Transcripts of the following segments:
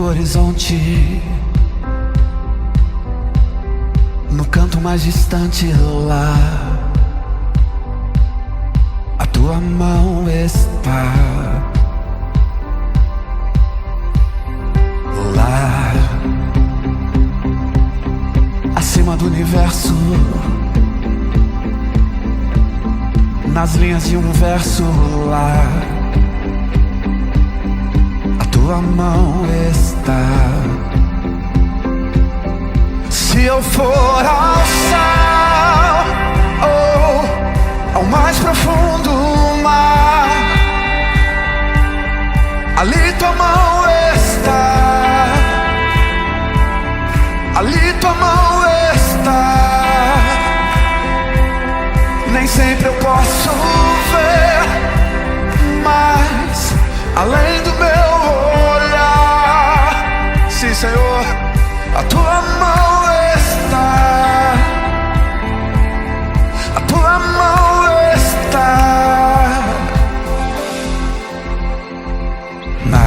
horizonte, no canto mais distante lá, a tua mão está. Lá, acima do universo, nas linhas de um verso lá, a tua mão está. Se eu for ao céu ou ao mais profundo mar, ali tua mão está, ali tua mão está. Nem sempre eu posso ver, mas além do meu olhar, sim, Senhor, a tua mão está, a tua mão está. Na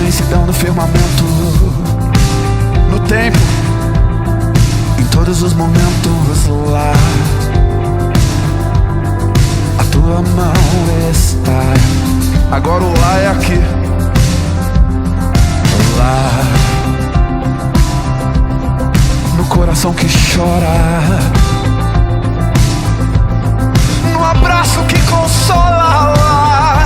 imensidão do firmamento, no tempo, em todos os momentos lá, a tua mão está. Agora o lá é aqui. Lá, no coração que chora, no abraço que consola lá,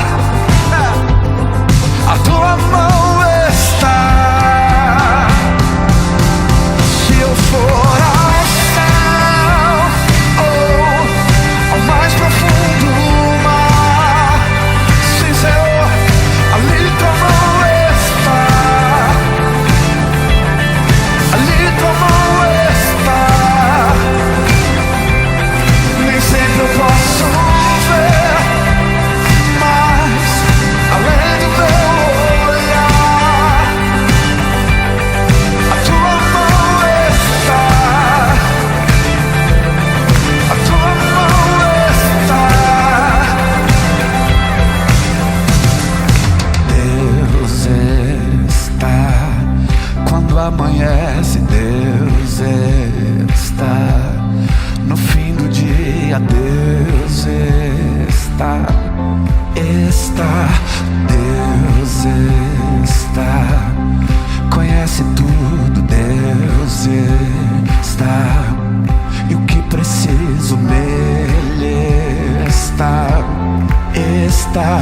a tua mão está. Se eu for ao céu ou ao mais profundo mar, sim, Senhor, ali tua mão está, ali tua mão está. Nem sempre eu posso ver, mas além do meu olhar, a tua mão está, a tua mão está. Deus está quando amanhece, Deus está no fim do dia, Deus está, Deus está, conhece tudo, Deus está, e o que preciso nele está, Deus está,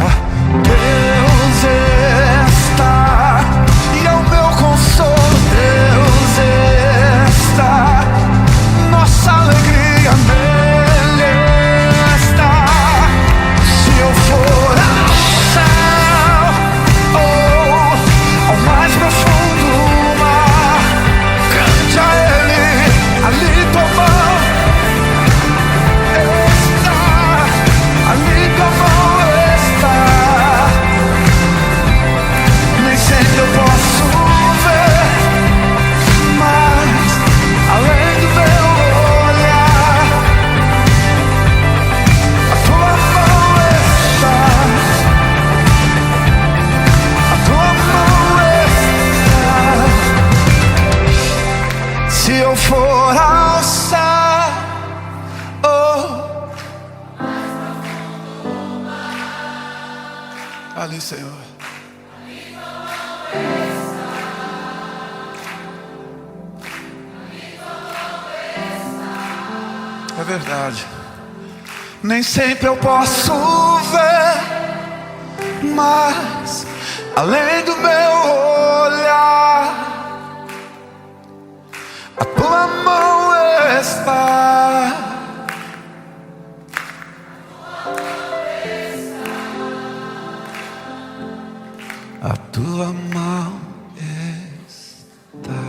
e é o meu consolo, Deus está, nossa alegria nele está. Se eu for ao céu ou ao mais profundo mar, cante a ele, ali tua mão está, ali tua mão está. Nem sempre eu posso ver, mas além do meu olhar, a tua mão está, a tua mão está. Se eu for ao céu, ali, Senhor, é verdade. Nem sempre eu posso ver, mas além do meu olhar, a tua mão está, a tua mão está.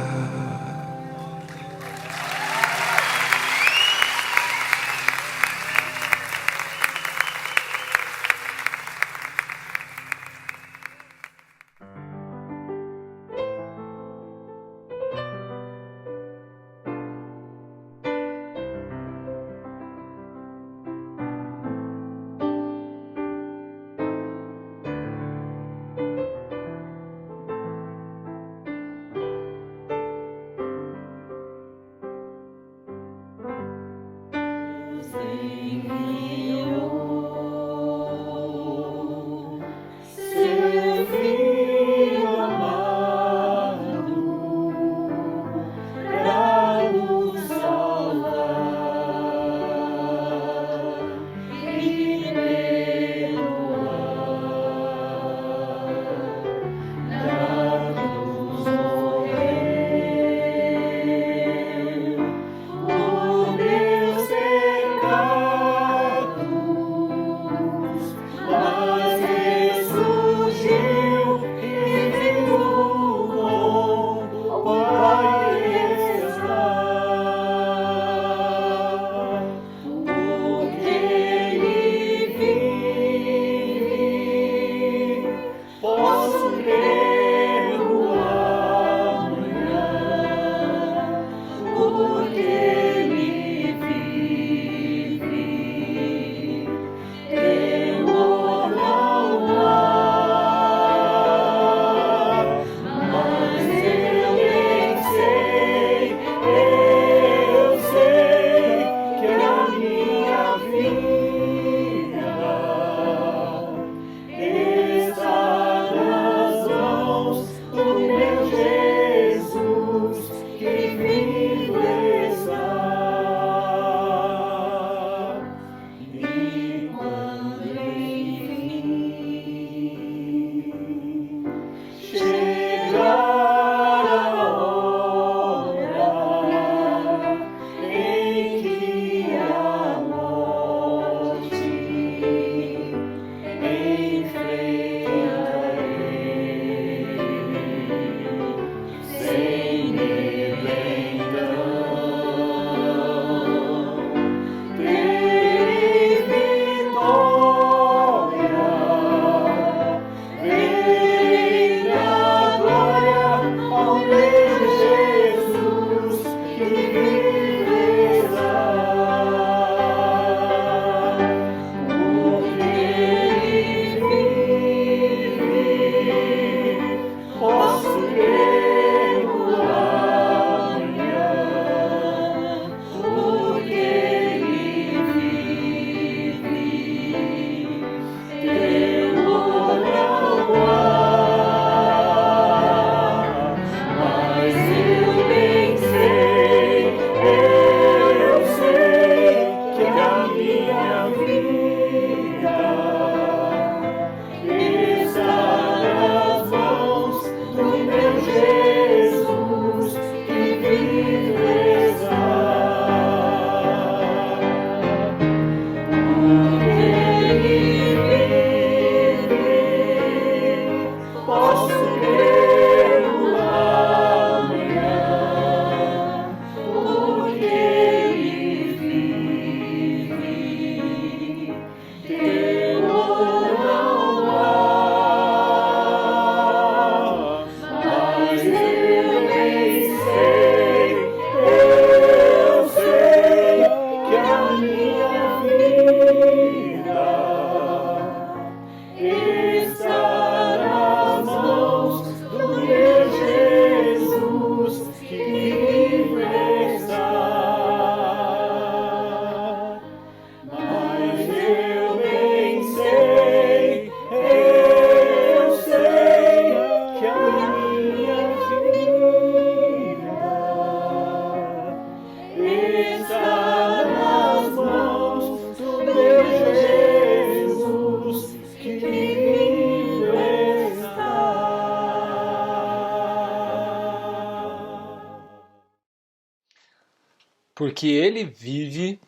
Porque Ele vive,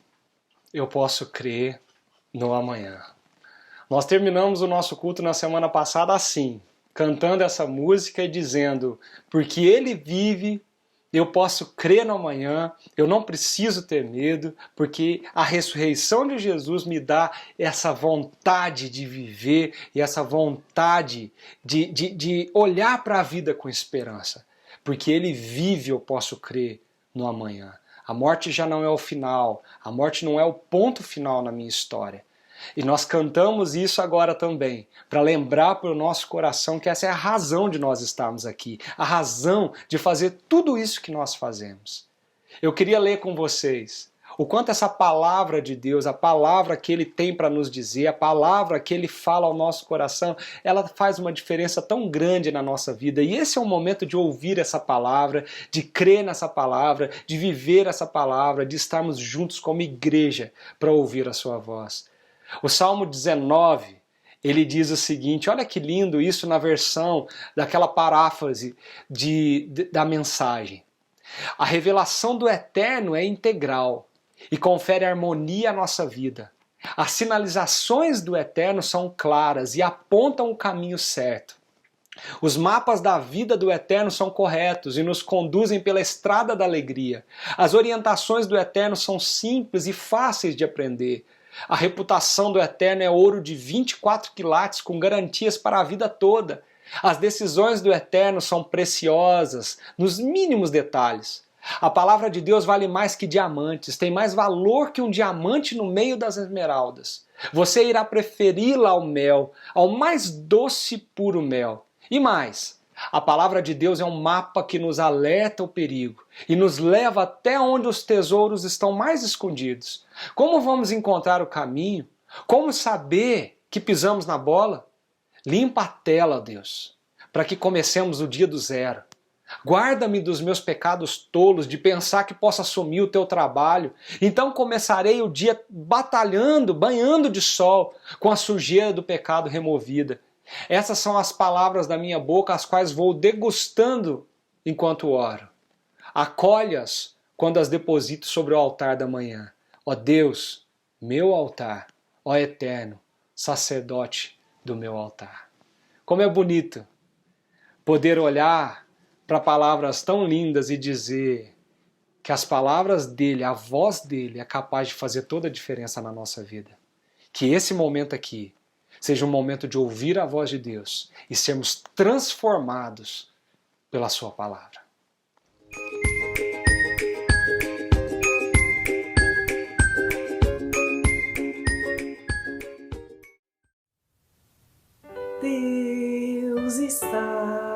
eu posso crer no amanhã. Nós terminamos o nosso culto na semana passada assim, cantando essa música e dizendo: porque Ele vive, eu posso crer no amanhã, eu não preciso ter medo, porque a ressurreição de Jesus me dá essa vontade de viver e essa vontade de olhar para a vida com esperança. Porque Ele vive, eu posso crer no amanhã. A morte já não é o final, a morte não é o ponto final na minha história. E nós cantamos isso agora também, para lembrar para o nosso coração que essa é a razão de nós estarmos aqui, a razão de fazer tudo isso que nós fazemos. Eu queria ler com vocês o quanto essa palavra de Deus, a palavra que Ele tem para nos dizer, a palavra que Ele fala ao nosso coração, ela faz uma diferença tão grande na nossa vida. E esse é o momento de ouvir essa palavra, de crer nessa palavra, de viver essa palavra, de estarmos juntos como igreja para ouvir a sua voz. O Salmo 19, ele diz o seguinte, olha que lindo isso na versão daquela paráfrase da mensagem. A revelação do Eterno é integral e confere harmonia à nossa vida. As sinalizações do Eterno são claras e apontam o caminho certo. Os mapas da vida do Eterno são corretos e nos conduzem pela estrada da alegria. As orientações do Eterno são simples e fáceis de aprender. A reputação do Eterno é ouro de 24 quilates com garantias para a vida toda. As decisões do Eterno são preciosas nos mínimos detalhes. A palavra de Deus vale mais que diamantes, tem mais valor que um diamante no meio das esmeraldas. Você irá preferi-la ao mel, ao mais doce e puro mel. E mais, a palavra de Deus é um mapa que nos alerta o perigo e nos leva até onde os tesouros estão mais escondidos. Como vamos encontrar o caminho? Como saber que pisamos na bola? Limpa a tela, Deus, para que comecemos o dia do zero. Guarda-me dos meus pecados tolos, de pensar que posso assumir o teu trabalho. Então começarei o dia batalhando, banhando de sol, com a sujeira do pecado removida. Essas são as palavras da minha boca, as quais vou degustando enquanto oro. Acolhe-as quando as deposito sobre o altar da manhã. Ó Deus, meu altar, ó Eterno, sacerdote do meu altar. Como é bonito poder olhar para palavras tão lindas e dizer que as palavras dele, a voz dele é capaz de fazer toda a diferença na nossa vida. Que esse momento aqui seja um momento de ouvir a voz de Deus e sermos transformados pela sua palavra. Deus está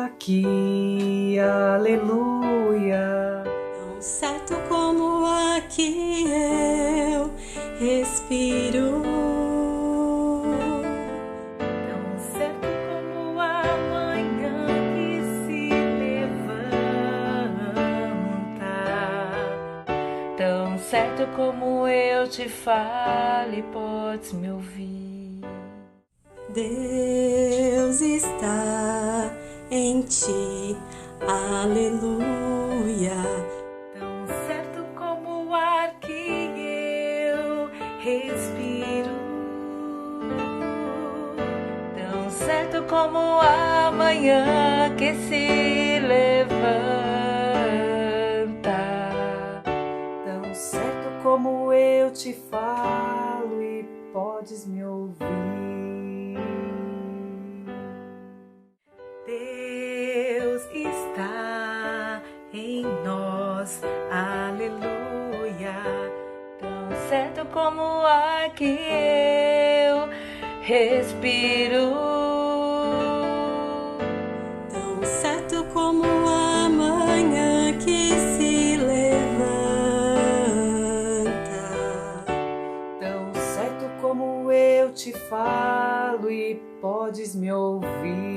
aqui, aleluia. Tão certo como aqui eu respiro, Tão certo como a manhã que se levanta, tão certo como eu te falo e podes me ouvir. Deus está em ti, aleluia. tão certo como o ar que eu respiro, Tão certo como a manhã que se levanta, tão certo como eu te falo e podes me ouvir. Deus está em nós, aleluia. tão certo como o ar que eu respiro, tão certo como a manhã que se levanta, Tão certo como eu te falo e podes me ouvir.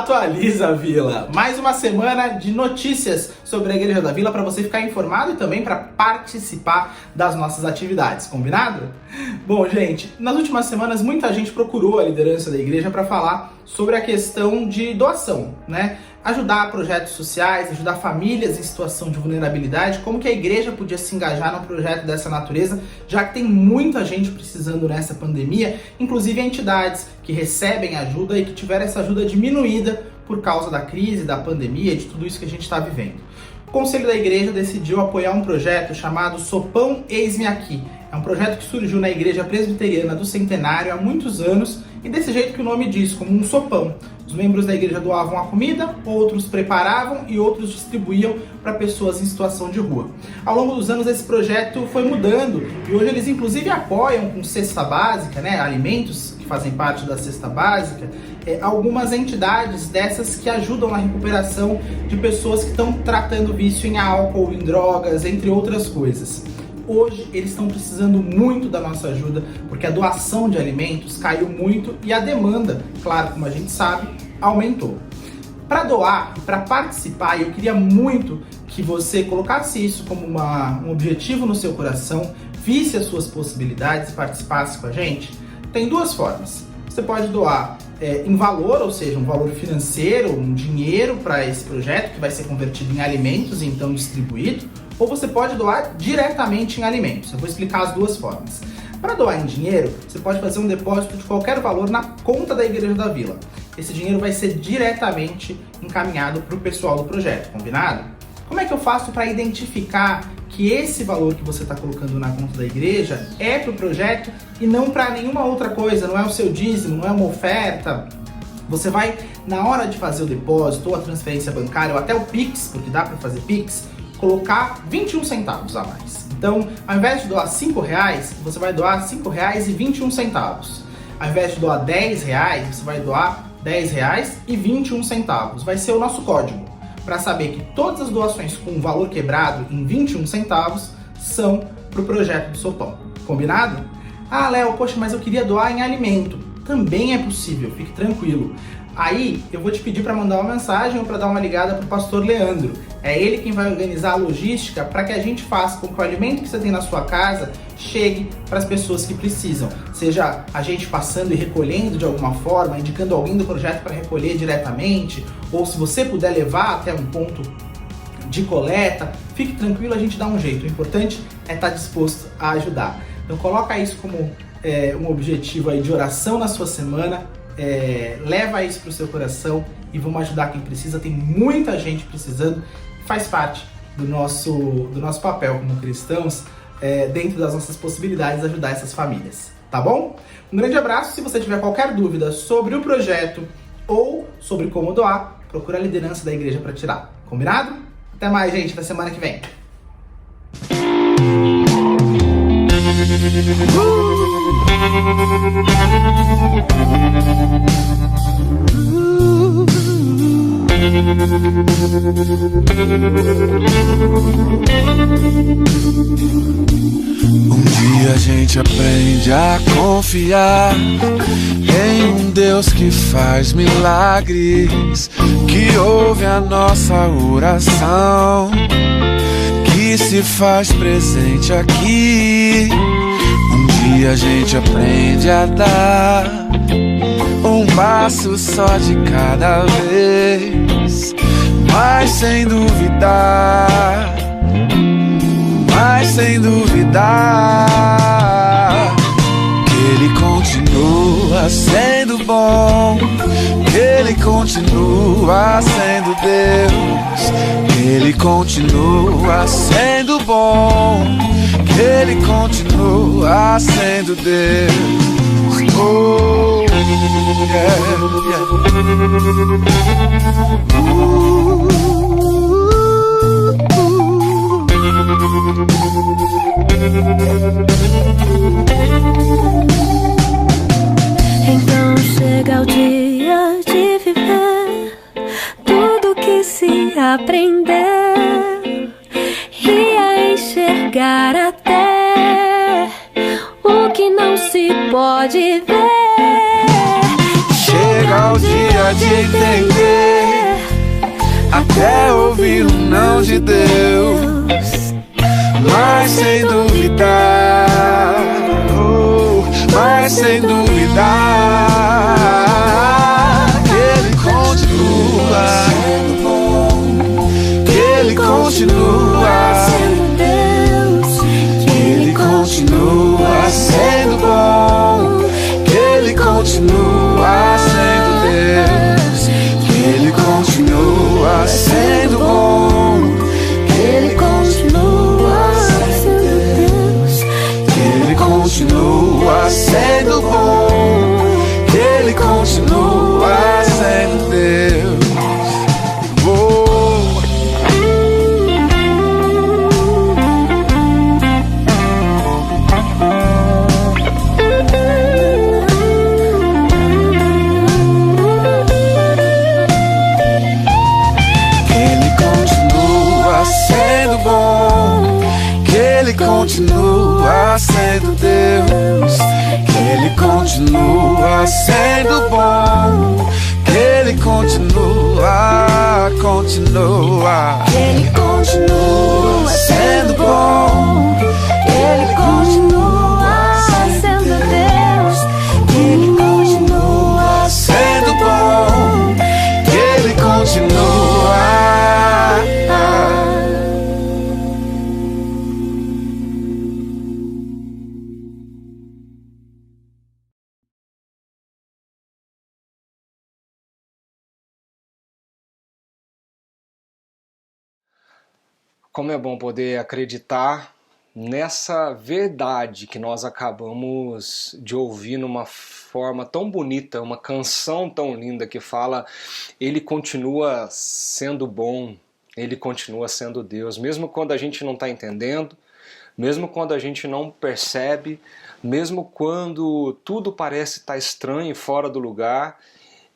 Atualiza Vila. Mais uma semana de notícias sobre a Igreja da Vila para você ficar informado e também para participar das nossas atividades, combinado? Bom, gente, nas últimas semanas muita gente procurou a liderança da igreja para falar sobre a questão de doação, né? Ajudar projetos sociais, ajudar famílias em situação de vulnerabilidade, como que a igreja podia se engajar num projeto dessa natureza, já que tem muita gente precisando nessa pandemia, inclusive entidades que recebem ajuda e que tiveram essa ajuda diminuída por causa da crise, da pandemia e de tudo isso que a gente está vivendo. O Conselho da Igreja decidiu apoiar um projeto chamado Sopão Eis-me Aqui. É um projeto que surgiu na Igreja Presbiteriana do Centenário há muitos anos e desse jeito que o nome diz, como um sopão. Os membros da igreja doavam a comida, outros preparavam e outros distribuíam para pessoas em situação de rua. Ao longo dos anos esse projeto foi mudando e hoje eles inclusive apoiam com cesta básica, né, alimentos que fazem parte da cesta básica, algumas entidades dessas que ajudam na recuperação de pessoas que estão tratando vício em álcool, em drogas, entre outras coisas. Hoje eles estão precisando muito da nossa ajuda, porque a doação de alimentos caiu muito e a demanda, claro, como a gente sabe, aumentou. Para doar e para participar, eu queria muito que você colocasse isso como um objetivo no seu coração, visse as suas possibilidades e participasse com a gente. Tem duas formas. Você pode doar em valor, ou seja, um valor financeiro, um dinheiro para esse projeto que vai ser convertido em alimentos e então distribuído, ou você pode doar diretamente em alimentos. Eu vou explicar as duas formas. Para doar em dinheiro, você pode fazer um depósito de qualquer valor na conta da Igreja da Vila. Esse dinheiro vai ser diretamente encaminhado para o pessoal do projeto, combinado? Como é que eu faço para identificar que esse valor que você está colocando na conta da igreja é para o projeto e não para nenhuma outra coisa, não é o seu dízimo, não é uma oferta? Você vai, na hora de fazer o depósito ou a transferência bancária ou até o Pix, porque dá para fazer Pix, colocar 21 centavos a mais. Então, ao invés de doar R$5, você vai doar R$5,21. Ao invés de doar R$10, você vai doar R$10,21. Vai ser o nosso código para saber que todas as doações com valor quebrado em 21 centavos são para o projeto do Sopão. Combinado? Ah, Léo, poxa, mas eu queria doar em alimento. Também é possível, fique tranquilo. Aí eu vou te pedir para mandar uma mensagem ou para dar uma ligada para o pastor Leandro. É ele quem vai organizar a logística para que a gente faça com que o alimento que você tem na sua casa chegue para as pessoas que precisam. Seja a gente passando e recolhendo de alguma forma, indicando alguém do projeto para recolher diretamente, ou se você puder levar até um ponto de coleta, fique tranquilo, a gente dá um jeito. O importante é estar disposto a ajudar. Então coloca isso como um objetivo aí de oração na sua semana. Leva isso para o seu coração e vamos ajudar quem precisa. Tem muita gente precisando, faz parte do nosso papel como cristãos, dentro das nossas possibilidades, ajudar essas famílias, tá bom? Um grande abraço. Se você tiver qualquer dúvida sobre o projeto ou sobre como doar, procura a liderança da igreja para tirar, combinado? Até mais, gente, até semana que vem. Um dia a gente aprende a confiar em um Deus que faz milagres, que ouve a nossa oração, que se faz presente aqui. Um dia a gente aprende a dar um passo só de cada vez, mas sem duvidar, que Ele continua sendo bom, que Ele continua sendo Deus, que Ele continua sendo bom, que Ele continua sendo Deus. Oh, yeah, yeah. Então chega o dia de viver tudo que se aprender e a enxergar até o que não se pode ver. Chega chegar o dia de entender, até ouvir um não de Deus. Mas sem duvidar, mas sem duvidar, que Ele continua sendo bom, que Ele continua sendo Deus, que Ele continua sendo bom, que Ele continua sendo Deus, que Ele continua sendo bom, que Ele continua sendo Deus, que Ele continua sendo bom, que Ele continua sendo Deus. Continua sendo Deus, que Ele continua sendo bom, que Ele continua, que Ele continua sendo bom, que Ele continua sendo Deus, que Ele continua sendo bom, que Ele continua. Como é bom poder acreditar nessa verdade que nós acabamos de ouvir numa forma tão bonita, uma canção tão linda que fala: Ele continua sendo bom, Ele continua sendo Deus, mesmo quando a gente não está entendendo, mesmo quando a gente não percebe, mesmo quando tudo parece estar estranho e fora do lugar.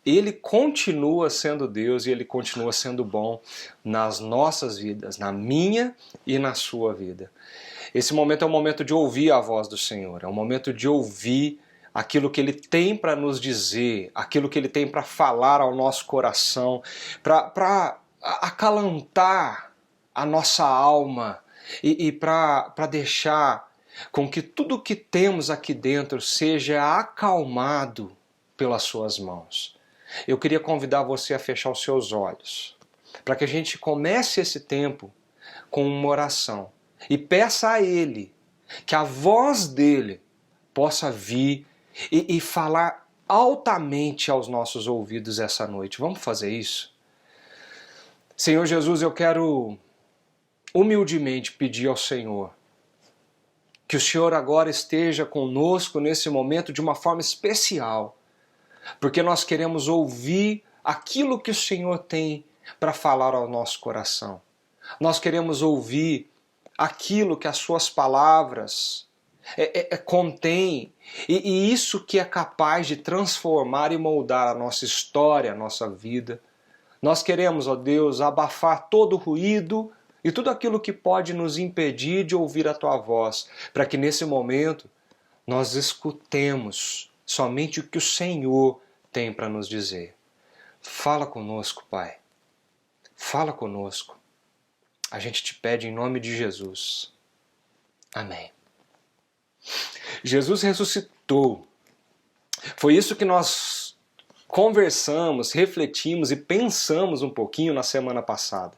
Ele continua sendo Deus e Ele continua sendo bom nas nossas vidas, na minha e na sua vida. Esse momento é um momento de ouvir a voz do Senhor, é um momento de ouvir aquilo que Ele tem para nos dizer, aquilo que Ele tem para falar ao nosso coração, para acalantar a nossa alma e para deixar com que tudo que temos aqui dentro seja acalmado pelas suas mãos. Eu queria convidar você a fechar os seus olhos, para que a gente comece esse tempo com uma oração e peça a Ele que a voz dEle possa vir e falar altamente aos nossos ouvidos essa noite. Vamos fazer isso? Senhor Jesus, eu quero humildemente pedir ao Senhor que o Senhor agora esteja conosco nesse momento de uma forma especial, porque nós queremos ouvir aquilo que o Senhor tem para falar ao nosso coração. Nós queremos ouvir aquilo que as suas palavras contêm, e isso que é capaz de transformar e moldar a nossa história, a nossa vida. Nós queremos, ó Deus, abafar todo o ruído e tudo aquilo que pode nos impedir de ouvir a Tua voz, para que nesse momento nós escutemos somente o que o Senhor tem para nos dizer. Fala conosco, Pai. Fala conosco. A gente te pede em nome de Jesus. Amém. Jesus ressuscitou. Foi isso que nós conversamos, refletimos e pensamos um pouquinho na semana passada.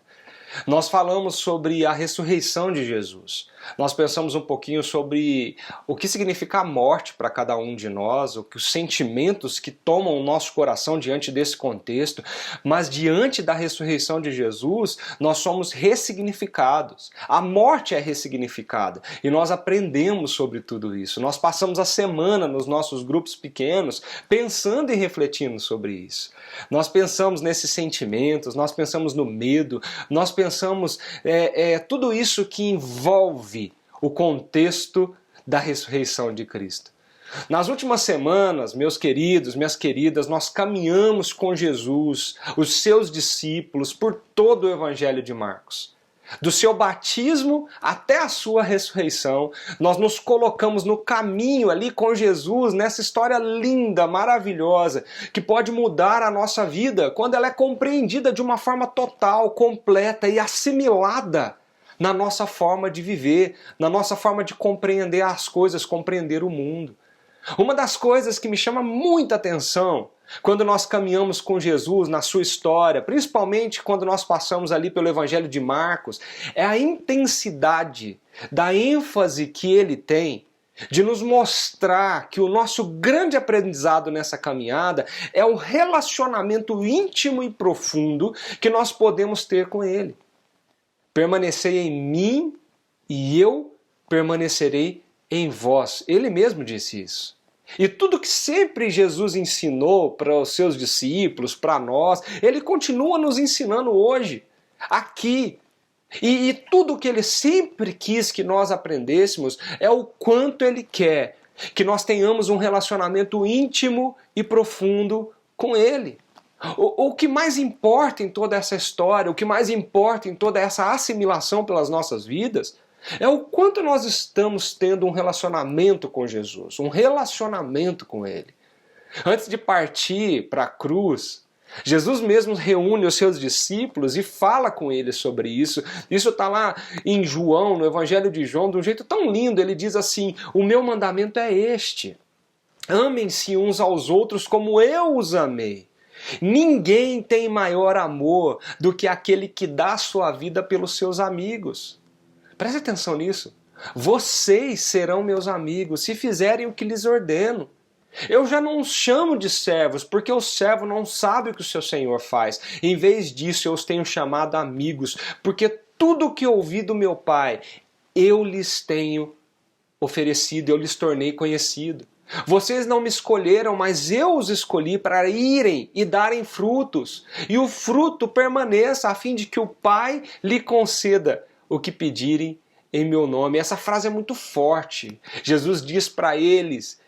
Nós falamos sobre a ressurreição de Jesus. Nós pensamos um pouquinho sobre o que significa a morte para cada um de nós, os sentimentos que tomam o nosso coração diante desse contexto, mas diante da ressurreição de Jesus, nós somos ressignificados. A morte é ressignificada e nós aprendemos sobre tudo isso. Nós passamos a semana nos nossos grupos pequenos pensando e refletindo sobre isso. Nós pensamos nesses sentimentos, nós pensamos no medo, nós pensamos tudo isso que envolve o contexto da ressurreição de Cristo. Nas últimas semanas, meus queridos, minhas queridas, nós caminhamos com Jesus, os seus discípulos, por todo o Evangelho de Marcos. do seu batismo até a sua ressurreição, nós nos colocamos no caminho ali com Jesus, nessa história linda, maravilhosa, que pode mudar a nossa vida quando ela é compreendida de uma forma total, completa e assimilada na nossa forma de viver, na nossa forma de compreender as coisas, compreender o mundo. Uma das coisas que me chama muita atenção quando nós caminhamos com Jesus na sua história, principalmente quando nós passamos ali pelo Evangelho de Marcos, é a intensidade da ênfase que ele tem de nos mostrar que o nosso grande aprendizado nessa caminhada é o relacionamento íntimo e profundo que nós podemos ter com ele. Permanecei em mim e eu permanecerei em vós. Ele mesmo disse isso. E tudo que sempre Jesus ensinou para os seus discípulos, para nós, ele continua nos ensinando hoje, aqui. E tudo que ele sempre quis que nós aprendêssemos é o quanto ele quer que nós tenhamos um relacionamento íntimo e profundo com ele. O que mais importa em toda essa história, o que mais importa em toda essa assimilação pelas nossas vidas, é o quanto nós estamos tendo um relacionamento com Jesus, um relacionamento com ele. Antes de partir para a cruz, Jesus mesmo reúne os seus discípulos e fala com eles sobre isso. Isso está lá em João, no Evangelho de João, de um jeito tão lindo. Ele diz assim: o meu mandamento é este, amem-se uns aos outros como eu os amei. Ninguém tem maior amor do que aquele que dá sua vida pelos seus amigos. Preste atenção nisso. Vocês serão meus amigos se fizerem o que lhes ordeno. Eu já não os chamo de servos, porque o servo não sabe o que o seu senhor faz. Em vez disso, eu os tenho chamado amigos, porque tudo o que ouvi do meu Pai, eu lhes tenho oferecido, eu lhes tornei conhecido. Vocês não me escolheram, mas eu os escolhi para irem e darem frutos. E o fruto permaneça, a fim de que o Pai lhe conceda o que pedirem em meu nome. Essa frase é muito forte. Jesus diz para eles: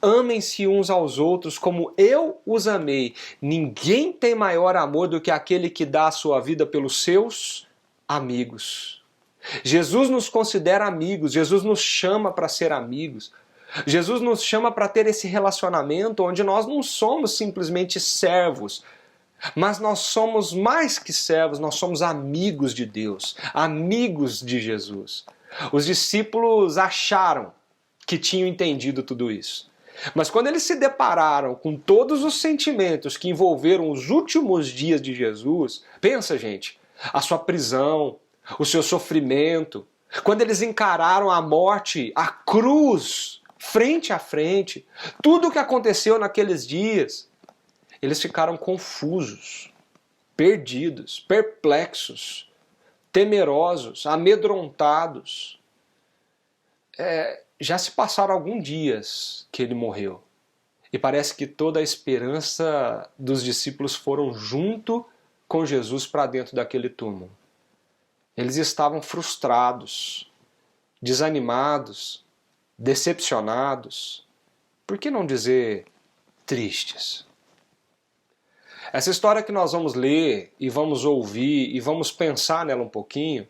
amem-se uns aos outros como eu os amei. Ninguém tem maior amor do que aquele que dá a sua vida pelos seus amigos. Jesus nos considera amigos, Jesus nos chama para ser amigos. Jesus nos chama para ter esse relacionamento onde nós não somos simplesmente servos, mas nós somos mais que servos, nós somos amigos de Deus, amigos de Jesus. Os discípulos acharam que tinham entendido tudo isso. Mas quando eles se depararam com todos os sentimentos que envolveram os últimos dias de Jesus, pensa, gente, a sua prisão, o seu sofrimento, quando eles encararam a morte, a cruz, frente a frente, tudo o que aconteceu naqueles dias, eles ficaram confusos, perdidos, perplexos, temerosos, amedrontados. Já se passaram alguns dias que ele morreu. E parece que toda a esperança dos discípulos foram junto com Jesus para dentro daquele túmulo. Eles estavam frustrados, desanimados, decepcionados, por que não dizer tristes? Essa história que nós vamos ler e vamos ouvir e vamos pensar nela um pouquinho,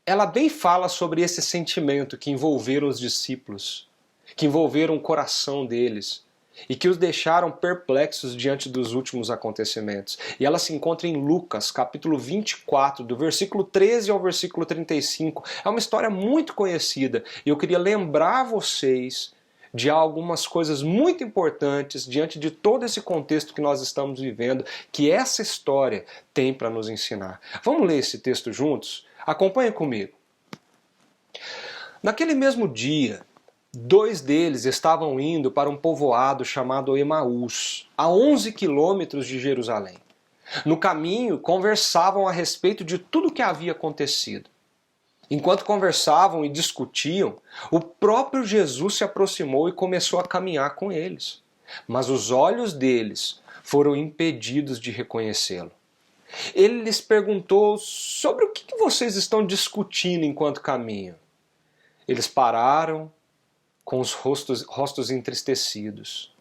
ela bem fala sobre esse sentimento que envolveram os discípulos, que envolveram o coração deles e que os deixaram perplexos diante dos últimos acontecimentos. E ela se encontra em Lucas, capítulo 24, do versículo 13 ao versículo 35. É uma história muito conhecida e eu queria lembrar vocês de algumas coisas muito importantes diante de todo esse contexto que nós estamos vivendo, que essa história tem para nos ensinar. Vamos ler esse texto juntos? Acompanhe comigo. Naquele mesmo dia, 2 deles estavam indo para um povoado chamado Emaús, a 11 quilômetros de Jerusalém. No caminho, conversavam a respeito de tudo o que havia acontecido. Enquanto conversavam e discutiam, o próprio Jesus se aproximou e começou a caminhar com eles. Mas os olhos deles foram impedidos de reconhecê-lo. Ele lhes perguntou: sobre o que vocês estão discutindo enquanto caminham? Eles pararam, com os rostos entristecidos.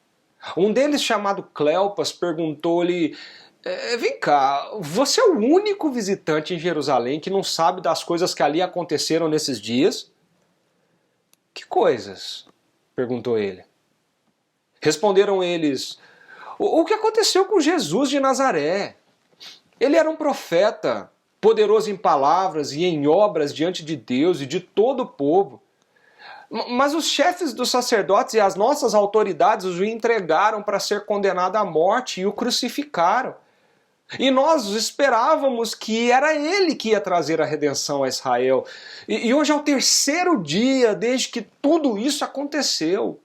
Um deles, chamado Cleopas, perguntou-lhe: Vem cá, você é o único visitante em Jerusalém que não sabe das coisas que ali aconteceram nesses dias? Que coisas? Perguntou ele. Responderam eles: o que aconteceu com Jesus de Nazaré? Ele era um profeta, poderoso em palavras e em obras diante de Deus e de todo o povo. Mas os chefes dos sacerdotes e as nossas autoridades o entregaram para ser condenado à morte e o crucificaram. E nós esperávamos que era ele que ia trazer a redenção a Israel. E hoje é o terceiro dia desde que tudo isso aconteceu.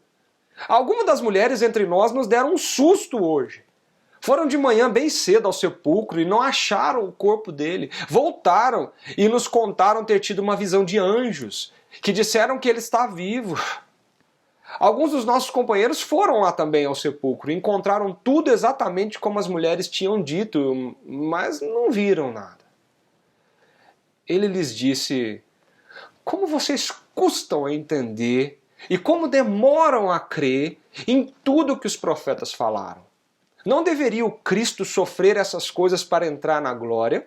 Algumas das mulheres entre nós nos deram um susto hoje. Foram de manhã bem cedo ao sepulcro e não acharam o corpo dele. Voltaram e nos contaram ter tido uma visão de anjos, que disseram que ele está vivo. Alguns dos nossos companheiros foram lá também ao sepulcro e encontraram tudo exatamente como as mulheres tinham dito, mas não viram nada. Ele lhes disse: como vocês custam a entender e como demoram a crer em tudo que os profetas falaram. Não deveria o Cristo sofrer essas coisas para entrar na glória?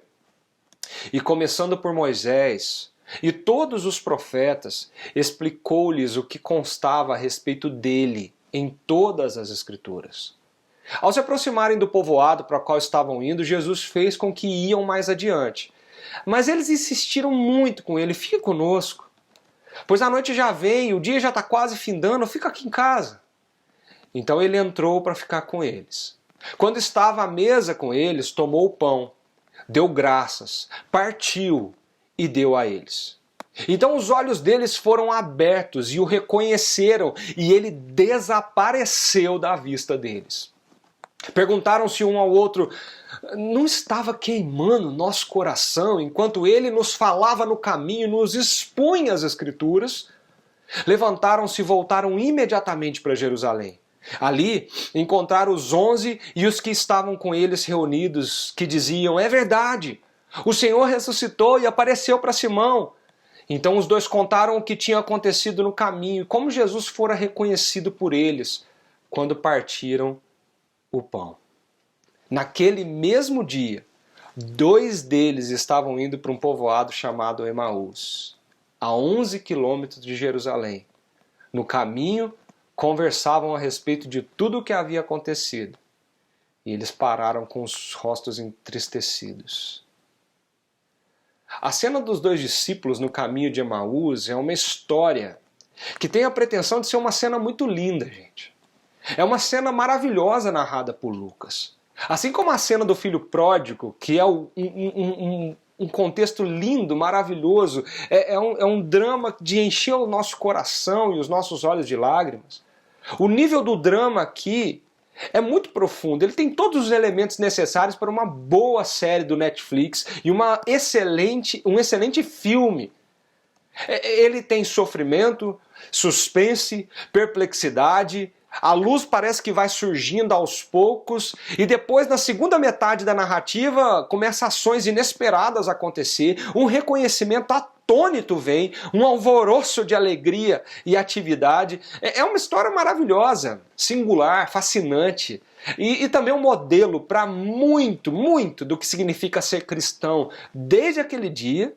E começando por Moisés e todos os profetas, explicou-lhes o que constava a respeito dele em todas as Escrituras. Ao se aproximarem do povoado para o qual estavam indo, Jesus fez com que iam mais adiante. Mas eles insistiram muito com ele: fique conosco, pois a noite já vem, o dia já está quase findando, fica aqui em casa. Então ele entrou para ficar com eles. Quando estava à mesa com eles, tomou o pão, deu graças, partiu e deu a eles. Então os olhos deles foram abertos e o reconheceram, e ele desapareceu da vista deles. Perguntaram-se um ao outro: não estava queimando nosso coração enquanto ele nos falava no caminho e nos expunha as Escrituras? Levantaram-se e voltaram imediatamente para Jerusalém. Ali encontraram os 11 e os que estavam com eles reunidos, que diziam: é verdade, o Senhor ressuscitou e apareceu para Simão. Então os dois contaram o que tinha acontecido no caminho e como Jesus fora reconhecido por eles quando partiram o pão. Naquele mesmo dia, 2 deles estavam indo para um povoado chamado Emaús, a 11 quilômetros de Jerusalém. No caminho, conversavam a respeito de tudo o que havia acontecido. E eles pararam com os rostos entristecidos. A cena dos 2 discípulos no caminho de Emaús é uma história que tem a pretensão de ser uma cena muito linda, gente. É uma cena maravilhosa narrada por Lucas. Assim como a cena do filho pródigo, que é um contexto lindo, maravilhoso, é um drama de encher o nosso coração e os nossos olhos de lágrimas. O nível do drama aqui é muito profundo, ele tem todos os elementos necessários para uma boa série do Netflix e um excelente filme. Ele tem sofrimento, suspense, perplexidade. A luz parece que vai surgindo aos poucos e depois, na segunda metade da narrativa, começam ações inesperadas a acontecer, um reconhecimento atônito vem, um alvoroço de alegria e atividade. É uma história maravilhosa, singular, fascinante e também um modelo para muito do que significa ser cristão desde aquele dia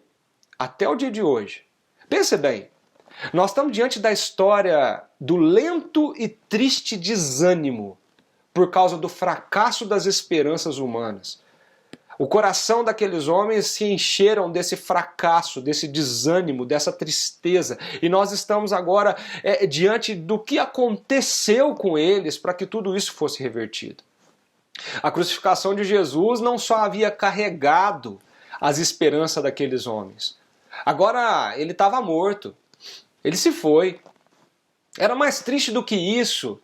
até o dia de hoje. Pense bem. Nós estamos diante da história do lento e triste desânimo por causa do fracasso das esperanças humanas. O coração daqueles homens se encheram desse fracasso, desse desânimo, dessa tristeza. E nós estamos agora diante do que aconteceu com eles para que tudo isso fosse revertido. A crucificação de Jesus não só havia carregado as esperanças daqueles homens. Agora ele estava morto. Ele se foi. Era mais triste do que isso.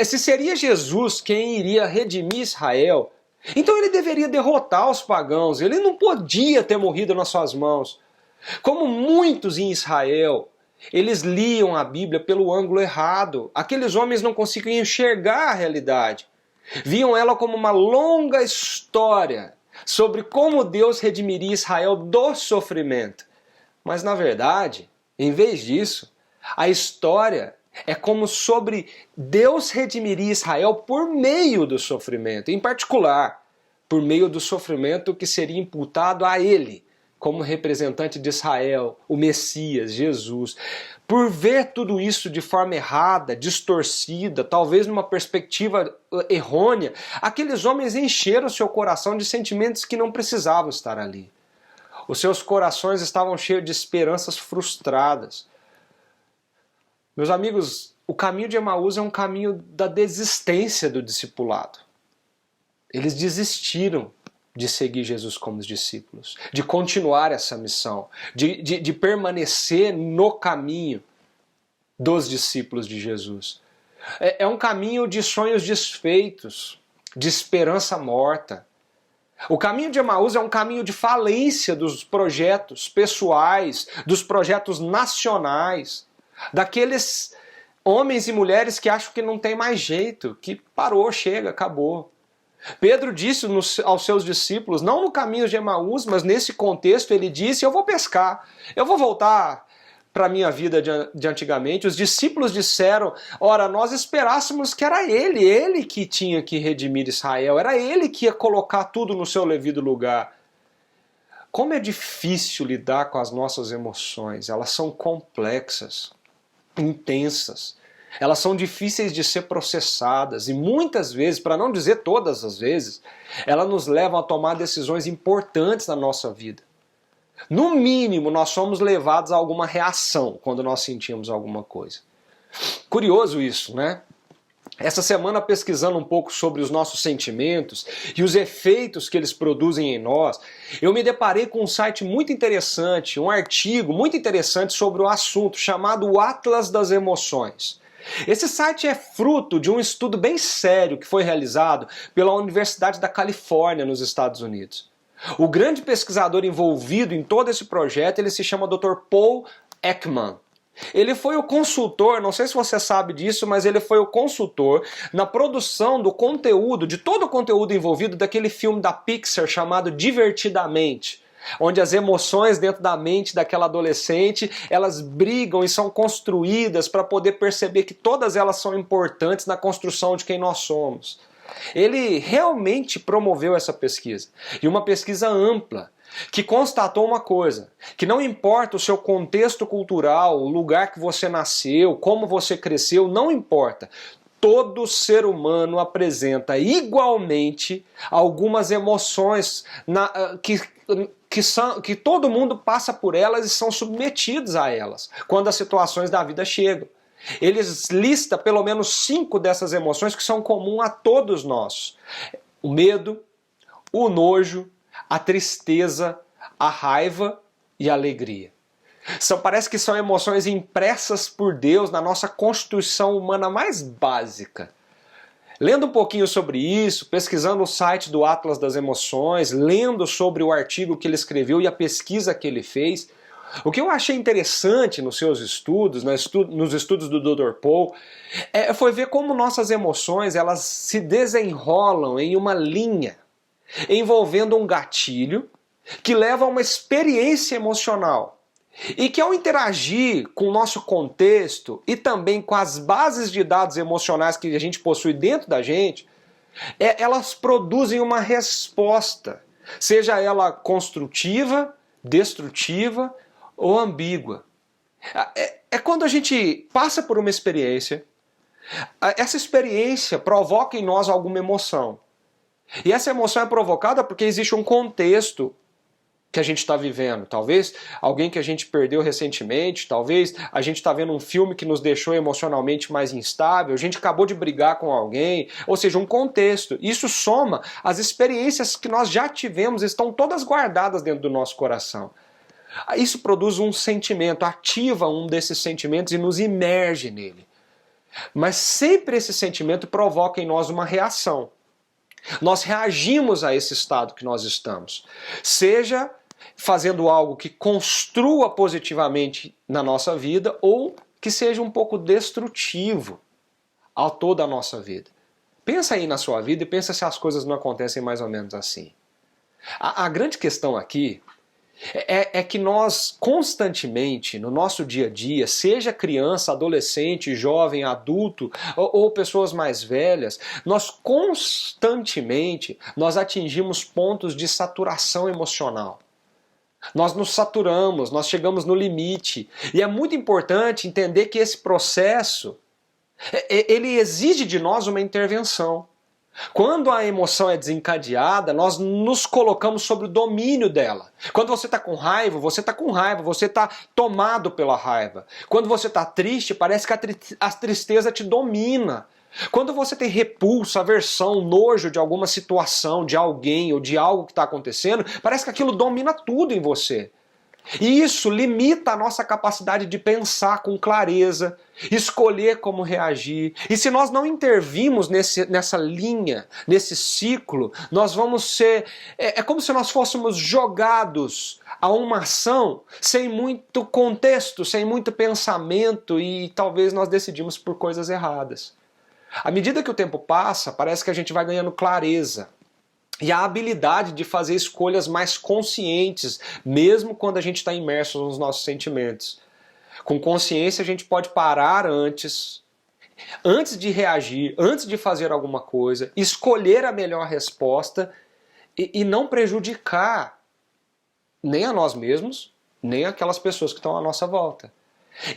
Se seria Jesus quem iria redimir Israel, então ele deveria derrotar os pagãos. Ele não podia ter morrido nas suas mãos. Como muitos em Israel, eles liam a Bíblia pelo ângulo errado. Aqueles homens não conseguiam enxergar a realidade. Viam ela como uma longa história sobre como Deus redimiria Israel do sofrimento. Mas na verdade, em vez disso, a história é como sobre Deus redimiria Israel por meio do sofrimento. Em particular, por meio do sofrimento que seria imputado a ele, como representante de Israel, o Messias, Jesus. Por ver tudo isso de forma errada, distorcida, talvez numa perspectiva errônea, aqueles homens encheram seu coração de sentimentos que não precisavam estar ali. Os seus corações estavam cheios de esperanças frustradas. Meus amigos, o caminho de Emaús é um caminho da desistência do discipulado. Eles desistiram de seguir Jesus como os discípulos, de continuar essa missão, de permanecer no caminho dos discípulos de Jesus. É um caminho de sonhos desfeitos, de esperança morta. O caminho de Emaús é um caminho de falência dos projetos pessoais, dos projetos nacionais, daqueles homens e mulheres que acham que não tem mais jeito, que parou, chega, acabou. Pedro disse aos seus discípulos, não no caminho de Emaús, mas nesse contexto ele disse, eu vou pescar, eu vou voltar para a minha vida de antigamente. Os discípulos disseram, ora, nós esperássemos que era ele que tinha que redimir Israel, era ele que ia colocar tudo no seu devido lugar. Como é difícil lidar com as nossas emoções, elas são complexas, intensas. Elas são difíceis de ser processadas e muitas vezes, para não dizer todas as vezes, elas nos levam a tomar decisões importantes na nossa vida. No mínimo, nós somos levados a alguma reação quando nós sentimos alguma coisa. Curioso isso, né? Essa semana, pesquisando um pouco sobre os nossos sentimentos e os efeitos que eles produzem em nós, eu me deparei com um site muito interessante, um artigo muito interessante sobre o assunto, chamado O Atlas das Emoções. Esse site é fruto de um estudo bem sério que foi realizado pela Universidade da Califórnia, nos Estados Unidos. O grande pesquisador envolvido em todo esse projeto, ele se chama Dr. Paul Ekman. Ele foi o consultor, não sei se você sabe disso, mas ele foi o consultor na produção do conteúdo, de todo o conteúdo envolvido daquele filme da Pixar chamado Divertidamente, onde as emoções dentro da mente daquela adolescente, elas brigam e são construídas para poder perceber que todas elas são importantes na construção de quem nós somos. Ele realmente promoveu essa pesquisa, e uma pesquisa ampla, que constatou uma coisa, que não importa o seu contexto cultural, o lugar que você nasceu, como você cresceu, não importa. Todo ser humano apresenta igualmente algumas emoções que todo mundo passa por elas e são submetidos a elas, quando as situações da vida chegam. Eles listam pelo menos 5 dessas emoções que são comuns a todos nós. O medo, o nojo, a tristeza, a raiva e a alegria. Parece que são emoções impressas por Deus na nossa constituição humana mais básica. Lendo um pouquinho sobre isso, pesquisando o site do Atlas das Emoções, lendo sobre o artigo que ele escreveu e a pesquisa que ele fez, o que eu achei interessante nos seus estudos, nos estudos do Dr. Paul, foi ver como nossas emoções elas se desenrolam em uma linha, envolvendo um gatilho que leva a uma experiência emocional. E que ao interagir com o nosso contexto e também com as bases de dados emocionais que a gente possui dentro da gente, elas produzem uma resposta, seja ela construtiva, destrutiva ou ambígua. É quando a gente passa por uma experiência, essa experiência provoca em nós alguma emoção. E essa emoção é provocada porque existe um contexto que a gente está vivendo. Talvez alguém que a gente perdeu recentemente, talvez a gente está vendo um filme que nos deixou emocionalmente mais instável, a gente acabou de brigar com alguém, ou seja, um contexto. Isso soma as experiências que nós já tivemos, estão todas guardadas dentro do nosso coração. Isso produz um sentimento, ativa um desses sentimentos e nos imerge nele. Mas sempre esse sentimento provoca em nós uma reação. Nós reagimos a esse estado que nós estamos. Seja fazendo algo que construa positivamente na nossa vida ou que seja um pouco destrutivo a toda a nossa vida. Pensa aí na sua vida e pensa se as coisas não acontecem mais ou menos assim. A grande questão aqui é que nós constantemente, no nosso dia a dia, seja criança, adolescente, jovem, adulto ou pessoas mais velhas, nós constantemente atingimos pontos de saturação emocional. Nós nos saturamos, nós chegamos no limite. E é muito importante entender que esse processo, ele exige de nós uma intervenção. Quando a emoção é desencadeada, nós nos colocamos sob o domínio dela. Quando você está com raiva, você está com raiva, você está tomado pela raiva. Quando você está triste, parece que a tristeza te domina. Quando você tem repulsa, aversão, nojo de alguma situação, de alguém ou de algo que está acontecendo, parece que aquilo domina tudo em você. E isso limita a nossa capacidade de pensar com clareza, escolher como reagir. E se nós não intervirmos nessa linha, nesse ciclo, nós vamos ser... É como se nós fôssemos jogados a uma ação sem muito contexto, sem muito pensamento, e talvez nós decidimos por coisas erradas. À medida que o tempo passa, parece que a gente vai ganhando clareza e a habilidade de fazer escolhas mais conscientes, mesmo quando a gente está imerso nos nossos sentimentos. Com consciência a gente pode parar antes de reagir, antes de fazer alguma coisa, escolher a melhor resposta e não prejudicar nem a nós mesmos, nem aquelas pessoas que estão à nossa volta.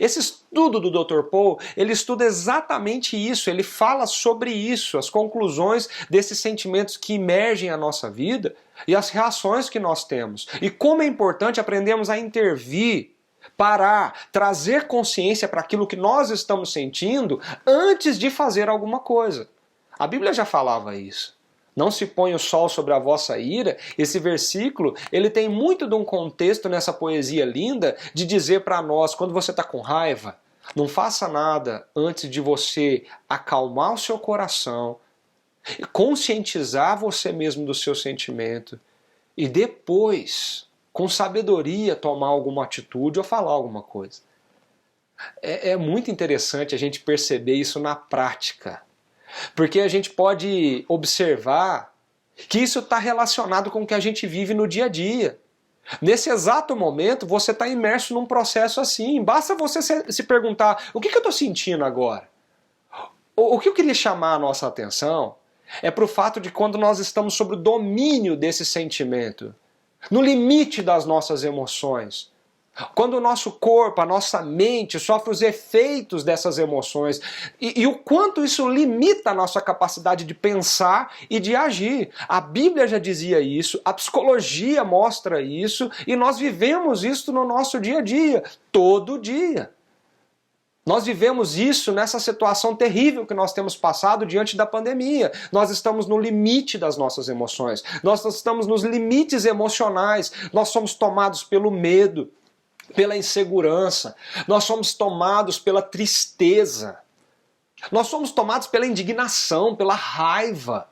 Esse estudo do Dr. Paul, ele estuda exatamente isso, ele fala sobre isso, as conclusões desses sentimentos que emergem à nossa vida e as reações que nós temos. E como é importante aprendermos a intervir, parar, trazer consciência para aquilo que nós estamos sentindo antes de fazer alguma coisa. A Bíblia já falava isso. Não se põe o sol sobre a vossa ira. Esse versículo, ele tem muito de um contexto nessa poesia linda de dizer para nós, quando você está com raiva, não faça nada antes de você acalmar o seu coração, conscientizar você mesmo do seu sentimento e depois, com sabedoria, tomar alguma atitude ou falar alguma coisa. É muito interessante a gente perceber isso na prática. Porque a gente pode observar que isso está relacionado com o que a gente vive no dia a dia. Nesse exato momento, você está imerso num processo assim. Basta você se perguntar, o que eu estou sentindo agora? O que eu queria chamar a nossa atenção é para o fato de quando nós estamos sob o domínio desse sentimento, no limite das nossas emoções, quando o nosso corpo, a nossa mente sofre os efeitos dessas emoções e o quanto isso limita a nossa capacidade de pensar e de agir. A Bíblia já dizia isso, a psicologia mostra isso e nós vivemos isso no nosso dia a dia, todo dia. Nós vivemos isso nessa situação terrível que nós temos passado diante da pandemia. Nós estamos no limite das nossas emoções, nós estamos nos limites emocionais, nós somos tomados pelo medo, pela insegurança, nós somos tomados pela tristeza, nós somos tomados pela indignação, pela raiva.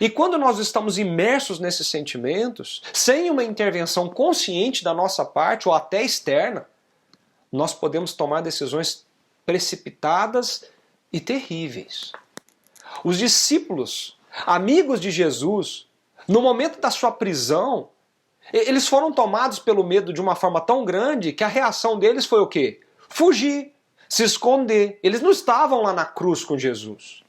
E quando nós estamos imersos nesses sentimentos, sem uma intervenção consciente da nossa parte ou até externa, nós podemos tomar decisões precipitadas e terríveis. Os discípulos, amigos de Jesus, no momento da sua prisão, eles foram tomados pelo medo de uma forma tão grande que a reação deles foi o quê? Fugir, se esconder. Eles não estavam lá na cruz com Jesus.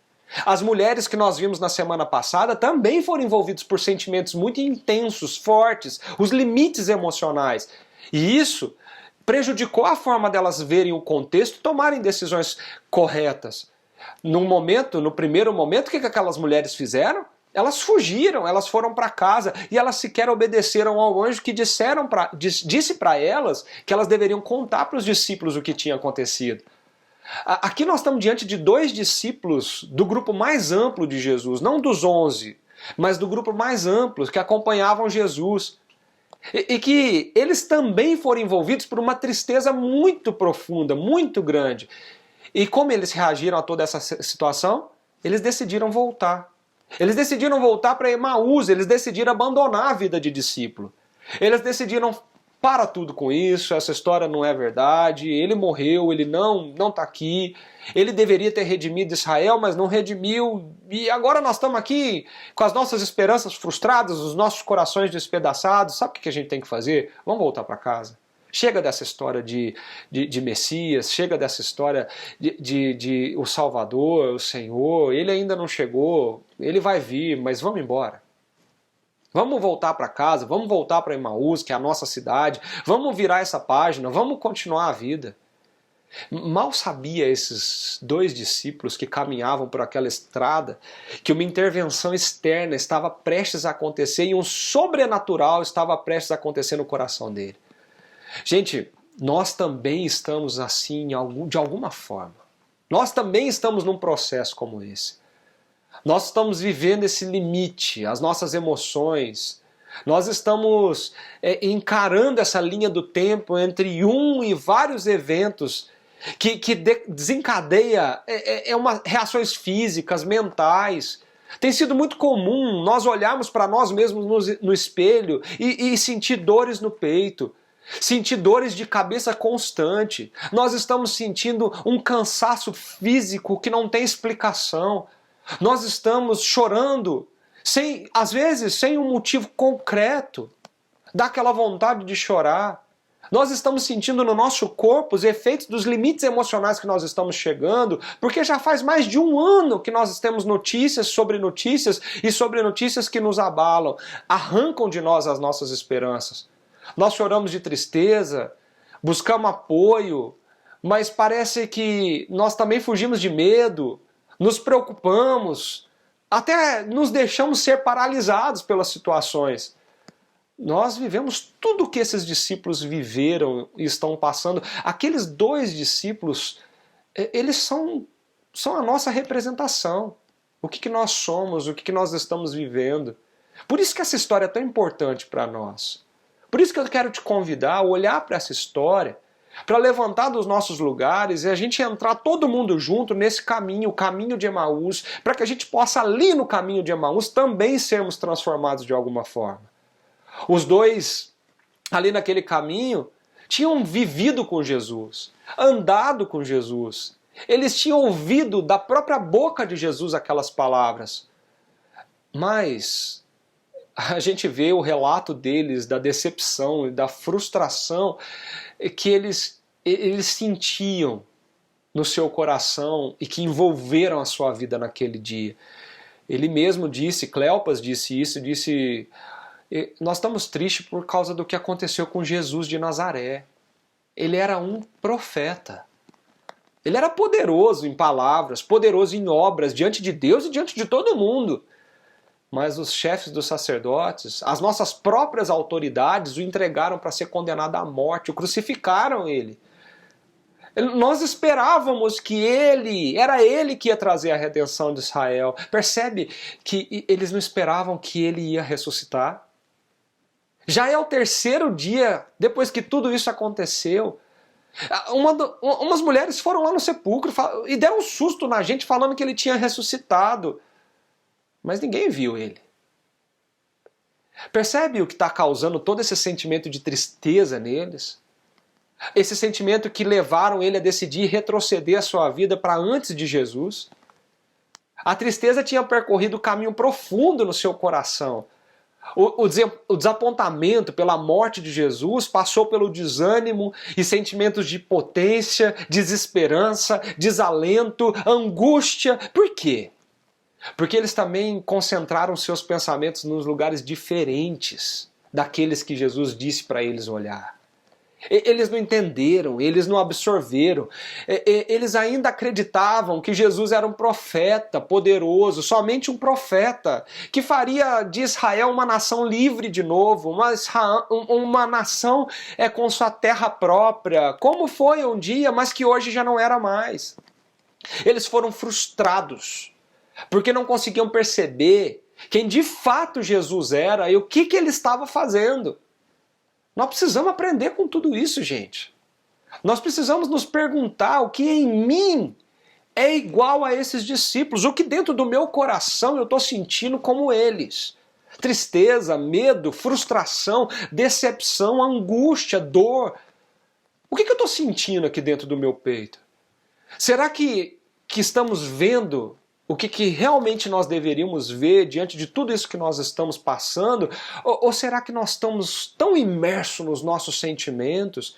As mulheres que nós vimos na semana passada também foram envolvidas por sentimentos muito intensos, fortes, os limites emocionais. E isso prejudicou a forma delas verem o contexto e tomarem decisões corretas. No primeiro momento, o que aquelas mulheres fizeram? Elas fugiram, elas foram para casa e elas sequer obedeceram ao anjo que disse para elas que elas deveriam contar para os discípulos o que tinha acontecido. Aqui nós estamos diante de 2 discípulos do grupo mais amplo de Jesus, não dos 11, mas do grupo mais amplo que acompanhavam Jesus. E que eles também foram envolvidos por uma tristeza muito profunda, muito grande. E como eles reagiram a toda essa situação? Eles decidiram voltar. Eles decidiram voltar para Emaús, eles decidiram abandonar a vida de discípulo. Eles decidiram para tudo com isso, essa história não é verdade, ele morreu, ele não está aqui, ele deveria ter redimido Israel, mas não redimiu, e agora nós estamos aqui com as nossas esperanças frustradas, os nossos corações despedaçados. Sabe o que a gente tem que fazer? Vamos voltar para casa. Chega dessa história de Messias, chega dessa história de o Salvador, o Senhor, ele ainda não chegou, ele vai vir, mas vamos embora. Vamos voltar para casa, vamos voltar para Emaús, que é a nossa cidade, vamos virar essa página, vamos continuar a vida. Mal sabia esses 2 discípulos que caminhavam por aquela estrada que uma intervenção externa estava prestes a acontecer e um sobrenatural estava prestes a acontecer no coração dele. Gente, nós também estamos assim de alguma forma. Nós também estamos num processo como esse. Nós estamos vivendo esse limite, as nossas emoções. Nós estamos encarando essa linha do tempo entre um e vários eventos que desencadeia reações físicas, mentais. Tem sido muito comum nós olharmos para nós mesmos no espelho e sentir dores no peito. Sentir dores de cabeça constante. Nós estamos sentindo um cansaço físico que não tem explicação. Nós estamos chorando, às vezes sem um motivo concreto. Dá aquela vontade de chorar. Nós estamos sentindo no nosso corpo os efeitos dos limites emocionais que nós estamos chegando, porque já faz mais de 1 ano que nós temos notícias e sobre notícias que nos abalam, arrancam de nós as nossas esperanças. Nós choramos de tristeza, buscamos apoio, mas parece que nós também fugimos de medo, nos preocupamos, até nos deixamos ser paralisados pelas situações. Nós vivemos tudo o que esses discípulos viveram e estão passando. Aqueles 2 discípulos, eles são a nossa representação. O que nós somos, o que nós estamos vivendo. Por isso que essa história é tão importante para nós. Por isso que eu quero te convidar a olhar para essa história, para levantar dos nossos lugares e a gente entrar todo mundo junto nesse caminho, o caminho de Emaús, para que a gente possa ali no caminho de Emaús também sermos transformados de alguma forma. Os 2, ali naquele caminho, tinham vivido com Jesus, andado com Jesus. Eles tinham ouvido da própria boca de Jesus aquelas palavras. Mas a gente vê o relato deles, da decepção e da frustração que eles sentiam no seu coração e que envolveram a sua vida naquele dia. Ele mesmo disse, Cleopas disse isso, disse: nós estamos tristes por causa do que aconteceu com Jesus de Nazaré. Ele era um profeta. Ele era poderoso em palavras, poderoso em obras, diante de Deus e diante de todo mundo. Mas os chefes dos sacerdotes, as nossas próprias autoridades, o entregaram para ser condenado à morte, o crucificaram ele. Nós esperávamos que era ele que ia trazer a redenção de Israel. Percebe que eles não esperavam que ele ia ressuscitar? Já é o 3º dia depois que tudo isso aconteceu. Umas mulheres foram lá no sepulcro e deram um susto na gente falando que ele tinha ressuscitado. Mas ninguém viu ele. Percebe o que está causando todo esse sentimento de tristeza neles? Esse sentimento que levaram ele a decidir retroceder a sua vida para antes de Jesus? A tristeza tinha percorrido um caminho profundo no seu coração. O desapontamento pela morte de Jesus passou pelo desânimo e sentimentos de impotência, desesperança, desalento, angústia. Por quê? Porque eles também concentraram seus pensamentos nos lugares diferentes daqueles que Jesus disse para eles olhar. Eles não entenderam, eles não absorveram, eles ainda acreditavam que Jesus era um profeta poderoso, somente um profeta, que faria de Israel uma nação livre de novo, uma nação com sua terra própria, como foi um dia, mas que hoje já não era mais. Eles foram frustrados, porque não conseguiam perceber quem de fato Jesus era e o que ele estava fazendo. Nós precisamos aprender com tudo isso, gente. Nós precisamos nos perguntar o que em mim é igual a esses discípulos, o que dentro do meu coração eu estou sentindo como eles. Tristeza, medo, frustração, decepção, angústia, dor. O que eu estou sentindo aqui dentro do meu peito? Será que estamos vendo o que realmente nós deveríamos ver diante de tudo isso que nós estamos passando? Ou será que nós estamos tão imersos nos nossos sentimentos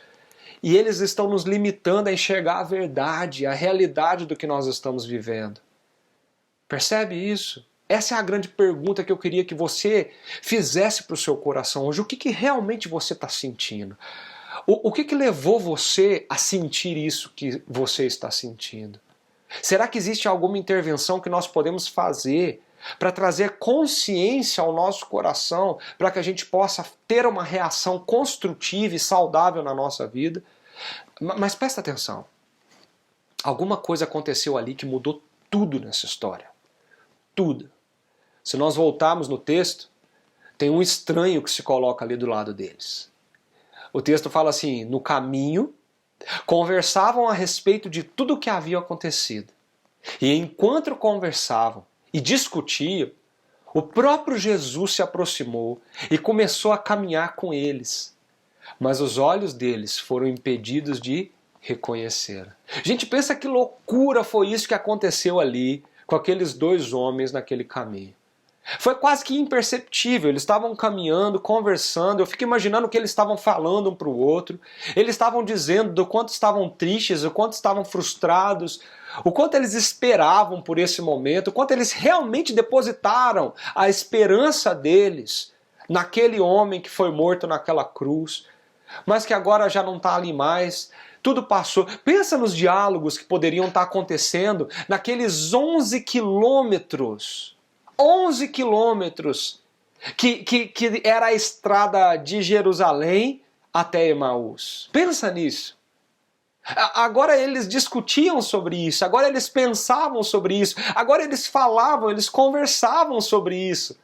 e eles estão nos limitando a enxergar a verdade, a realidade do que nós estamos vivendo? Percebe isso? Essa é a grande pergunta que eu queria que você fizesse para o seu coração hoje. O que realmente você está sentindo? O que levou você a sentir isso que você está sentindo? Será que existe alguma intervenção que nós podemos fazer para trazer consciência ao nosso coração, para que a gente possa ter uma reação construtiva e saudável na nossa vida? Mas presta atenção. Alguma coisa aconteceu ali que mudou tudo nessa história. Tudo. Se nós voltarmos no texto, tem um estranho que se coloca ali do lado deles. O texto fala assim: no caminho, conversavam a respeito de tudo o que havia acontecido. E enquanto conversavam e discutiam, o próprio Jesus se aproximou e começou a caminhar com eles. Mas os olhos deles foram impedidos de reconhecer. Gente, pensa que loucura foi isso que aconteceu ali com aqueles dois homens naquele caminho. Foi quase que imperceptível, eles estavam caminhando, conversando, eu fico imaginando o que eles estavam falando um para o outro, eles estavam dizendo do quanto estavam tristes, o quanto estavam frustrados, o quanto eles esperavam por esse momento, o quanto eles realmente depositaram a esperança deles naquele homem que foi morto naquela cruz, mas que agora já não está ali mais. Tudo passou. Pensa nos diálogos que poderiam estar acontecendo naqueles 11 quilômetros. 11 quilômetros que era a estrada de Jerusalém até Emaús. Pensa nisso. Agora eles discutiam sobre isso, agora eles pensavam sobre isso, agora eles falavam, eles conversavam sobre isso.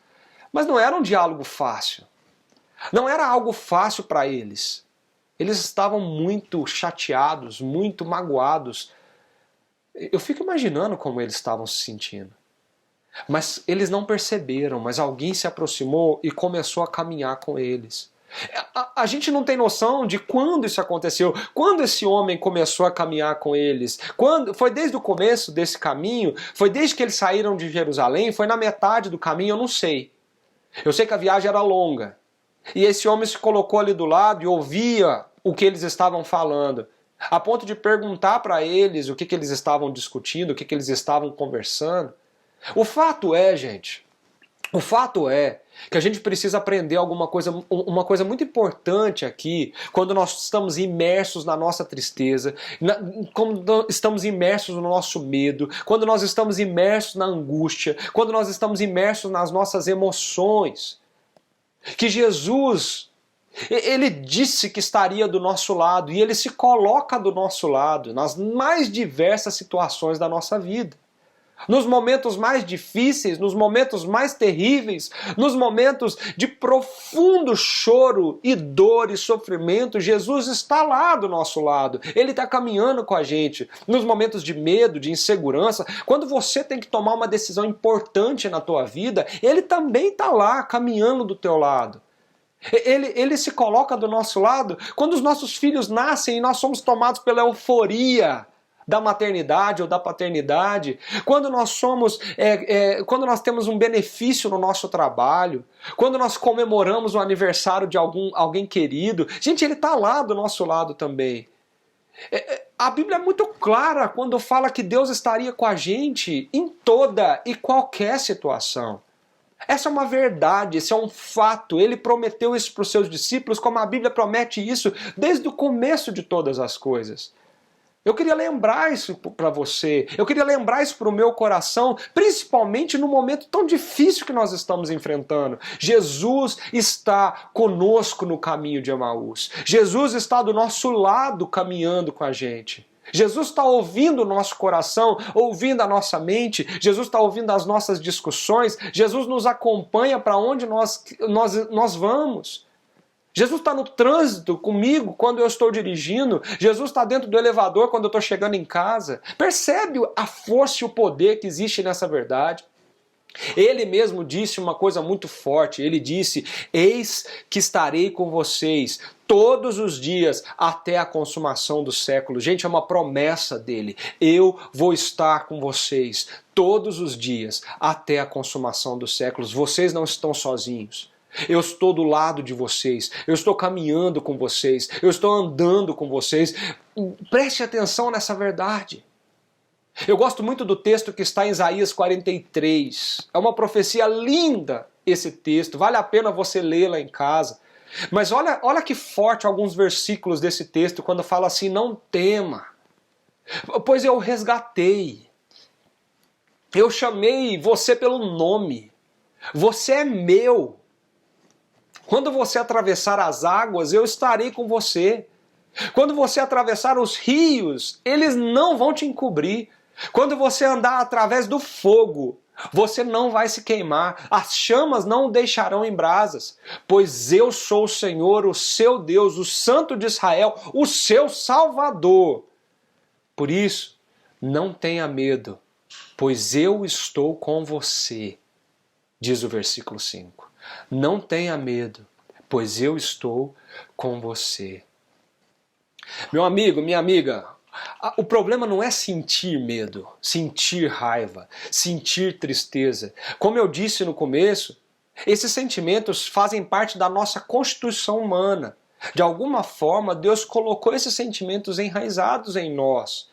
Mas não era um diálogo fácil. Não era algo fácil para eles. Eles estavam muito chateados, muito magoados. Eu fico imaginando como eles estavam se sentindo. Mas eles não perceberam, mas alguém se aproximou e começou a caminhar com eles. A gente não tem noção de quando isso aconteceu, quando esse homem começou a caminhar com eles. Foi desde o começo desse caminho, foi desde que eles saíram de Jerusalém, foi na metade do caminho, eu não sei. Eu sei que a viagem era longa. E esse homem se colocou ali do lado e ouvia o que eles estavam falando, a ponto de perguntar para eles o que eles estavam discutindo, o que eles estavam conversando. O fato é, gente, o fato é que a gente precisa aprender uma coisa muito importante aqui, quando nós estamos imersos na nossa tristeza, quando estamos imersos no nosso medo, quando nós estamos imersos na angústia, quando nós estamos imersos nas nossas emoções. Que Jesus, ele disse que estaria do nosso lado e ele se coloca do nosso lado nas mais diversas situações da nossa vida. Nos momentos mais difíceis, nos momentos mais terríveis, nos momentos de profundo choro e dor e sofrimento, Jesus está lá do nosso lado. Ele está caminhando com a gente. Nos momentos de medo, de insegurança, quando você tem que tomar uma decisão importante na tua vida, Ele também está lá, caminhando do teu lado. Ele se coloca do nosso lado quando os nossos filhos nascem e nós somos tomados pela euforia da maternidade ou da paternidade, quando nós quando nós temos um benefício no nosso trabalho, quando nós comemoramos o aniversário de alguém querido. Gente, Ele está lá do nosso lado também. A Bíblia é muito clara quando fala que Deus estaria com a gente em toda e qualquer situação. Essa é uma verdade, esse é um fato. Ele prometeu isso para os seus discípulos, como a Bíblia promete isso desde o começo de todas as coisas. Eu queria lembrar isso para você, eu queria lembrar isso para o meu coração, principalmente no momento tão difícil que nós estamos enfrentando. Jesus está conosco no caminho de Emaús. Jesus está do nosso lado caminhando com a gente. Jesus está ouvindo o nosso coração, ouvindo a nossa mente, Jesus está ouvindo as nossas discussões, Jesus nos acompanha para onde nós vamos. Jesus está no trânsito comigo quando eu estou dirigindo. Jesus está dentro do elevador quando eu estou chegando em casa. Percebe a força e o poder que existe nessa verdade? Ele mesmo disse uma coisa muito forte, ele disse: eis que estarei com vocês todos os dias até a consumação do século. Gente, é uma promessa dele. Eu vou estar com vocês todos os dias até a consumação dos séculos. Vocês não estão sozinhos. Eu estou do lado de vocês, eu estou caminhando com vocês, eu estou andando com vocês. Preste atenção nessa verdade. Eu gosto muito do texto que está em Isaías 43. É uma profecia linda esse texto, vale a pena você lê-la em casa. Mas olha que forte alguns versículos desse texto quando fala assim: não tema, pois eu resgatei. Eu chamei você pelo nome. Você é meu. Quando você atravessar as águas, eu estarei com você. Quando você atravessar os rios, eles não vão te encobrir. Quando você andar através do fogo, você não vai se queimar. As chamas não o deixarão em brasas. Pois eu sou o Senhor, o seu Deus, o Santo de Israel, o seu Salvador. Por isso, não tenha medo, pois eu estou com você, diz o versículo 5. Não tenha medo, pois eu estou com você. Meu amigo, minha amiga, o problema não é sentir medo, sentir raiva, sentir tristeza. Como eu disse no começo, esses sentimentos fazem parte da nossa constituição humana. De alguma forma, Deus colocou esses sentimentos enraizados em nós.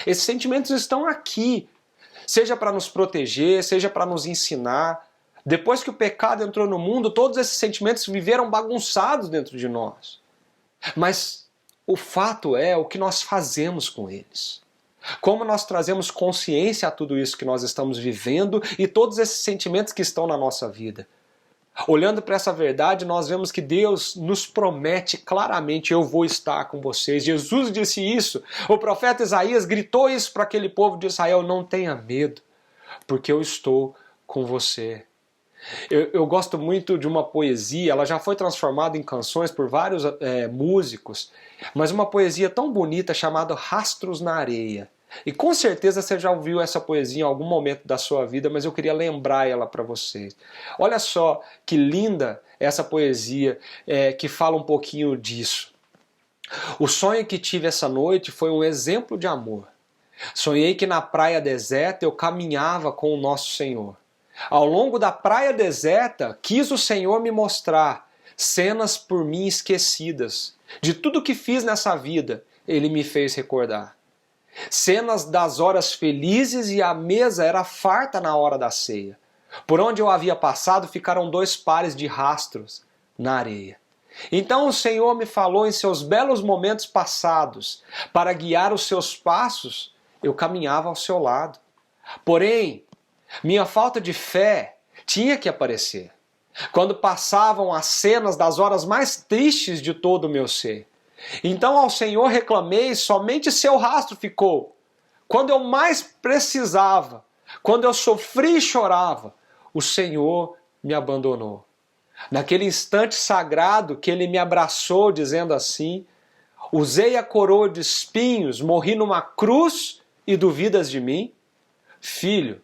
Esses sentimentos estão aqui, seja para nos proteger, seja para nos ensinar. Depois que o pecado entrou no mundo, todos esses sentimentos viveram bagunçados dentro de nós. Mas o fato é o que nós fazemos com eles. Como nós trazemos consciência a tudo isso que nós estamos vivendo e todos esses sentimentos que estão na nossa vida. Olhando para essa verdade, nós vemos que Deus nos promete claramente: eu vou estar com vocês. Jesus disse isso. O profeta Isaías gritou isso para aquele povo de Israel: não tenha medo, porque eu estou com você. Eu gosto muito de uma poesia, ela já foi transformada em canções por vários músicos, mas uma poesia tão bonita chamada Rastros na Areia. E com certeza você já ouviu essa poesia em algum momento da sua vida, mas eu queria lembrar ela para vocês. Olha só que linda essa poesia que fala um pouquinho disso. O sonho que tive essa noite foi um exemplo de amor. Sonhei que na praia deserta eu caminhava com o nosso Senhor. Ao longo da praia deserta, quis o Senhor me mostrar cenas por mim esquecidas. De tudo que fiz nessa vida, Ele me fez recordar. Cenas das horas felizes e a mesa era farta na hora da ceia. Por onde eu havia passado ficaram 2 pares de rastros na areia. Então o Senhor me falou em seus belos momentos passados. Para guiar os seus passos, eu caminhava ao seu lado. Porém, minha falta de fé tinha que aparecer quando passavam as cenas das horas mais tristes de todo o meu ser. Então ao Senhor reclamei, somente seu rastro ficou. Quando eu mais precisava, quando eu sofri e chorava, o Senhor me abandonou. Naquele instante sagrado que Ele me abraçou dizendo assim: usei a coroa de espinhos, morri numa cruz e duvidas de mim? Filho,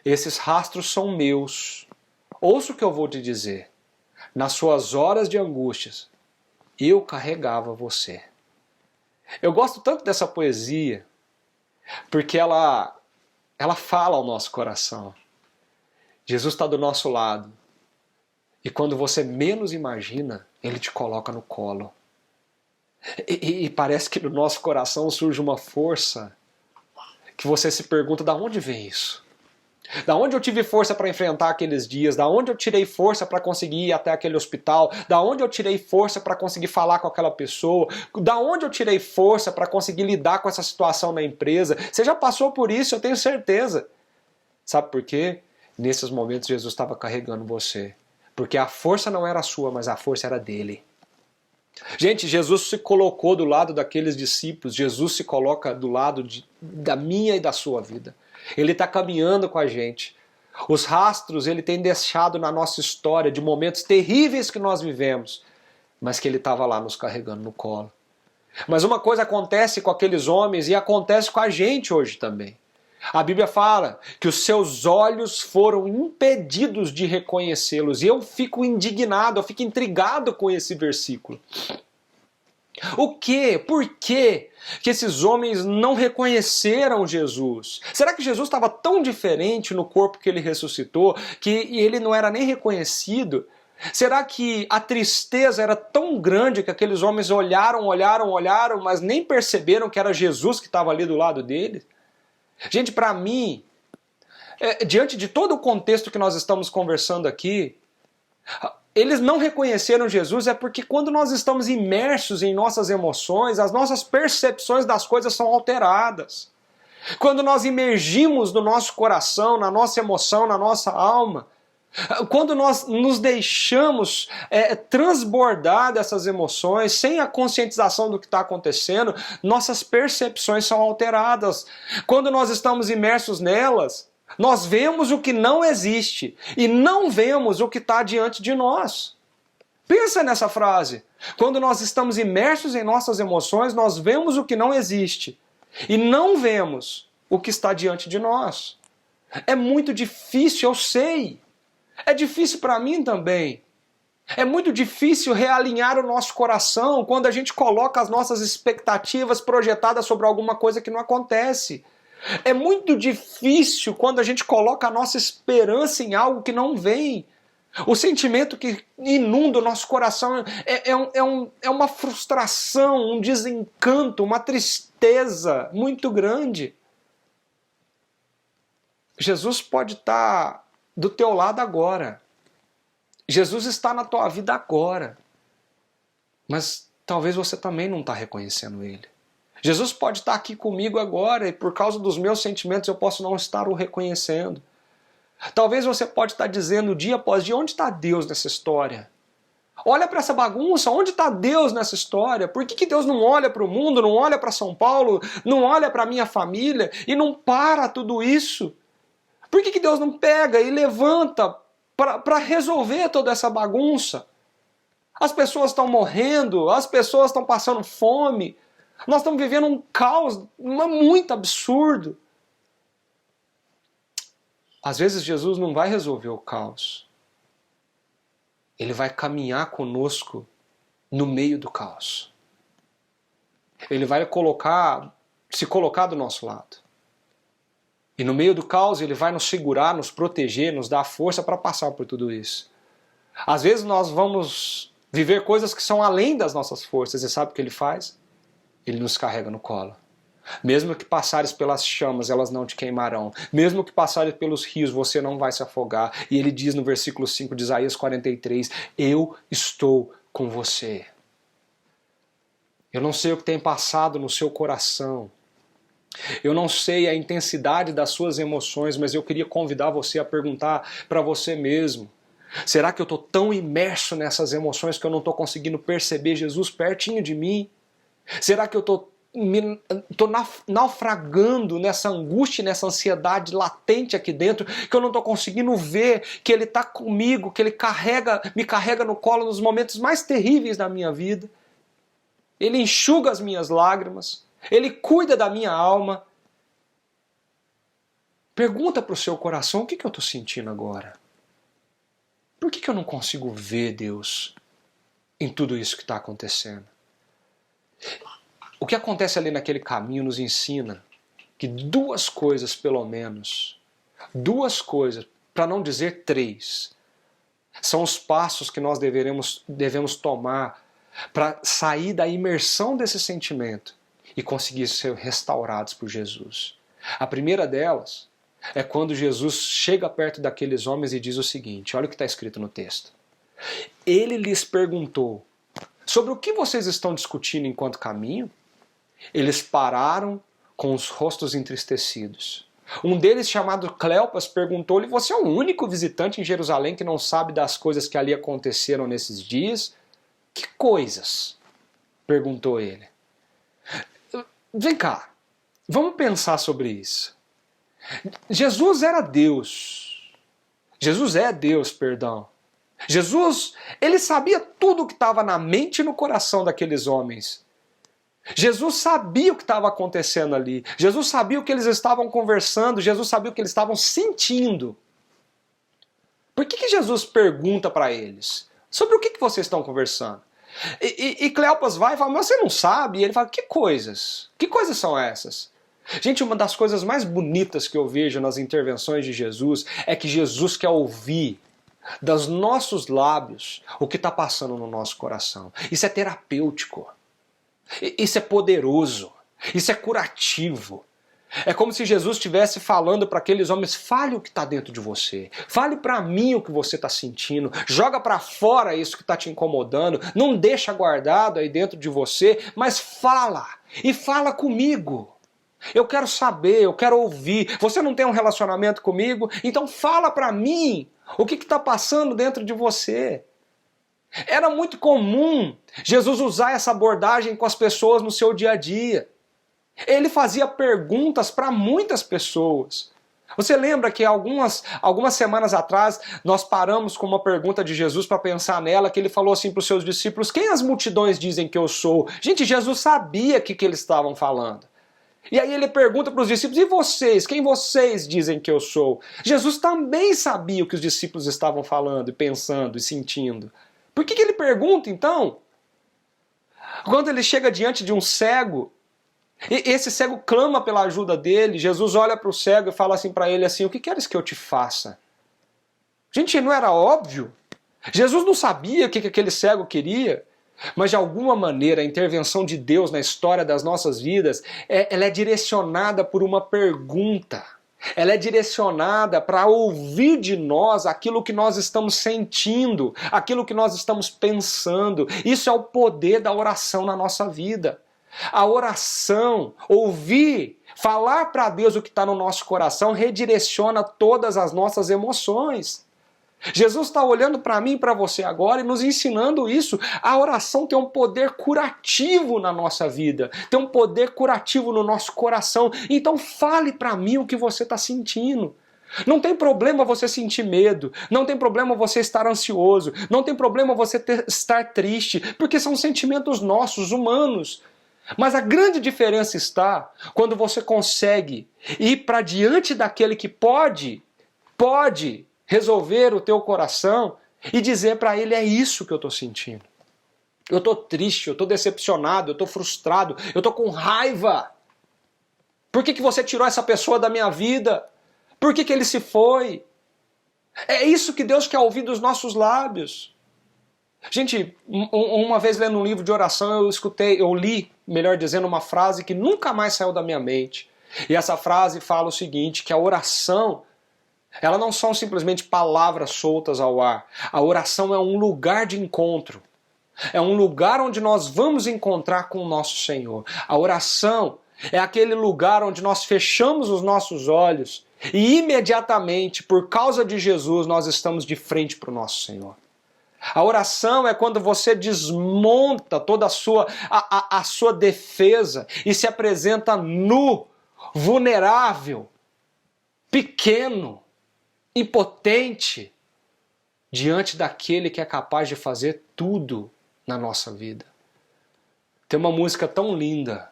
esses rastros são meus. Ouça o que eu vou te dizer. Nas suas horas de angústias, eu carregava você. Eu gosto tanto dessa poesia, porque ela fala ao nosso coração. Jesus está do nosso lado. E quando você menos imagina, Ele te coloca no colo. E parece que no nosso coração surge uma força que você se pergunta: da onde vem isso? Da onde eu tive força para enfrentar aqueles dias? Da onde eu tirei força para conseguir ir até aquele hospital? Da onde eu tirei força para conseguir falar com aquela pessoa? Da onde eu tirei força para conseguir lidar com essa situação na empresa? Você já passou por isso, eu tenho certeza. Sabe por quê? Nesses momentos Jesus estava carregando você. Porque a força não era sua, mas a força era dele. Gente, Jesus se colocou do lado daqueles discípulos. Jesus se coloca do lado da minha e da sua vida. Ele está caminhando com a gente. Os rastros Ele tem deixado na nossa história de momentos terríveis que nós vivemos, mas que Ele estava lá nos carregando no colo. Mas uma coisa acontece com aqueles homens e acontece com a gente hoje também. A Bíblia fala que os seus olhos foram impedidos de reconhecê-los. E eu fico indignado, eu fico intrigado com esse versículo. O quê? Por quê que esses homens não reconheceram Jesus? Será que Jesus estava tão diferente no corpo que ele ressuscitou que ele não era nem reconhecido? Será que a tristeza era tão grande que aqueles homens olharam, mas nem perceberam que era Jesus que estava ali do lado deles? Gente, para mim, diante de todo o contexto que nós estamos conversando aqui, eles não reconheceram Jesus porque quando nós estamos imersos em nossas emoções, as nossas percepções das coisas são alteradas. Quando nós imergimos no nosso coração, na nossa emoção, na nossa alma, quando nós nos deixamos transbordar dessas emoções, sem a conscientização do que está acontecendo, nossas percepções são alteradas. Quando nós estamos imersos nelas, nós vemos o que não existe e não vemos o que está diante de nós. Pensa nessa frase. Quando nós estamos imersos em nossas emoções, nós vemos o que não existe e não vemos o que está diante de nós. É muito difícil, eu sei. É difícil para mim também. É muito difícil realinhar o nosso coração quando a gente coloca as nossas expectativas projetadas sobre alguma coisa que não acontece. É muito difícil quando a gente coloca a nossa esperança em algo que não vem. O sentimento que inunda o nosso coração é uma frustração, um desencanto, uma tristeza muito grande. Jesus pode estar do teu lado agora. Jesus está na tua vida agora. Mas talvez você também não está reconhecendo Ele. Jesus pode estar aqui comigo agora e por causa dos meus sentimentos eu posso não estar o reconhecendo. Talvez você pode estar dizendo dia após dia, onde está Deus nessa história? Olha para essa bagunça, onde está Deus nessa história? Por que Deus não olha para o mundo, não olha para São Paulo, não olha para a minha família e não para tudo isso? Por que Deus não pega e levanta para resolver toda essa bagunça? As pessoas estão morrendo, as pessoas estão passando fome, nós estamos vivendo um caos muito absurdo. Às vezes Jesus não vai resolver o caos. Ele vai caminhar conosco no meio do caos. Ele vai se colocar do nosso lado. E no meio do caos ele vai nos segurar, nos proteger, nos dar força para passar por tudo isso. Às vezes nós vamos viver coisas que são além das nossas forças. E sabe o que ele faz? Ele nos carrega no colo. Mesmo que passares pelas chamas, elas não te queimarão. Mesmo que passares pelos rios, você não vai se afogar. E ele diz no versículo 5 de Isaías 43, eu estou com você. Eu não sei o que tem passado no seu coração. Eu não sei a intensidade das suas emoções, mas eu queria convidar você a perguntar para você mesmo. Será que eu estou tão imerso nessas emoções que eu não estou conseguindo perceber Jesus pertinho de mim? Será que eu estou naufragando nessa angústia, nessa ansiedade latente aqui dentro, que eu não estou conseguindo ver que Ele está comigo, que Ele me carrega no colo nos momentos mais terríveis da minha vida? Ele enxuga as minhas lágrimas, Ele cuida da minha alma. Pergunta para o seu coração, o que eu estou sentindo agora? Por que eu não consigo ver Deus em tudo isso que está acontecendo? O que acontece ali naquele caminho nos ensina que duas coisas, pelo menos, para não dizer três, são os passos que nós devemos tomar para sair da imersão desse sentimento e conseguir ser restaurados por Jesus. A primeira delas é quando Jesus chega perto daqueles homens e diz o seguinte, olha o que está escrito no texto. Ele lhes perguntou, sobre o que vocês estão discutindo enquanto caminham? Eles pararam com os rostos entristecidos. Um deles, chamado Cleopas, perguntou-lhe, você é o único visitante em Jerusalém que não sabe das coisas que ali aconteceram nesses dias? Que coisas? Perguntou ele. Vem cá, vamos pensar sobre isso. Jesus era Deus. Jesus é Deus, perdão. Jesus, ele sabia tudo o que estava na mente e no coração daqueles homens. Jesus sabia o que estava acontecendo ali. Jesus sabia o que eles estavam conversando. Jesus sabia o que eles estavam sentindo. Por que Jesus pergunta para eles? Sobre o que vocês estão conversando? E Cleopas vai e fala, mas você não sabe? E ele fala, que coisas? Que coisas são essas? Gente, uma das coisas mais bonitas que eu vejo nas intervenções de Jesus é que Jesus quer ouvir dos nossos lábios o que está passando no nosso coração. Isso é terapêutico. Isso é poderoso. Isso é curativo. É como se Jesus estivesse falando para aqueles homens, fale o que está dentro de você. Fale para mim o que você está sentindo. Joga para fora isso que está te incomodando. Não deixa guardado aí dentro de você, mas fala. E fala comigo. Eu quero saber, eu quero ouvir. Você não tem um relacionamento comigo? Então fala para mim o que está passando dentro de você. Era muito comum Jesus usar essa abordagem com as pessoas no seu dia a dia. Ele fazia perguntas para muitas pessoas. Você lembra que algumas semanas atrás nós paramos com uma pergunta de Jesus para pensar nela, que ele falou assim para os seus discípulos, quem as multidões dizem que eu sou? Gente, Jesus sabia o que eles estavam falando. E aí ele pergunta para os discípulos, e vocês? Quem vocês dizem que eu sou? Jesus também sabia o que os discípulos estavam falando, e pensando e sentindo. Por que ele pergunta então? Quando ele chega diante de um cego, e esse cego clama pela ajuda dele, Jesus olha para o cego e fala assim para ele assim, o que queres que eu te faça? Gente, não era óbvio? Jesus não sabia o que aquele cego queria, mas de alguma maneira a intervenção de Deus na história das nossas vidas, ela é direcionada por uma pergunta. Ela é direcionada para ouvir de nós aquilo que nós estamos sentindo, aquilo que nós estamos pensando. Isso é o poder da oração na nossa vida. A oração, ouvir, falar para Deus o que está no nosso coração, redireciona todas as nossas emoções. Jesus está olhando para mim e para você agora e nos ensinando isso. A oração tem um poder curativo na nossa vida, tem um poder curativo no nosso coração. Então fale para mim o que você está sentindo. Não tem problema você sentir medo, não tem problema você estar ansioso, não tem problema você estar triste, porque são sentimentos nossos, humanos. Mas a grande diferença está quando você consegue ir para diante daquele que pode resolver o teu coração e dizer para ele, é isso que eu estou sentindo. Eu estou triste, eu estou decepcionado, eu estou frustrado, eu estou com raiva. Por que você tirou essa pessoa da minha vida? Por que ele se foi? É isso que Deus quer ouvir dos nossos lábios. Gente, uma vez lendo um livro de oração, eu li, melhor dizendo, uma frase que nunca mais saiu da minha mente. E essa frase fala o seguinte, que a oração, ela não são simplesmente palavras soltas ao ar. A oração é um lugar de encontro. É um lugar onde nós vamos encontrar com o nosso Senhor. A oração é aquele lugar onde nós fechamos os nossos olhos e imediatamente, por causa de Jesus, nós estamos de frente para o nosso Senhor. A oração é quando você desmonta toda a sua defesa e se apresenta nu, vulnerável, pequeno, impotente, diante daquele que é capaz de fazer tudo na nossa vida. Tem uma música tão linda,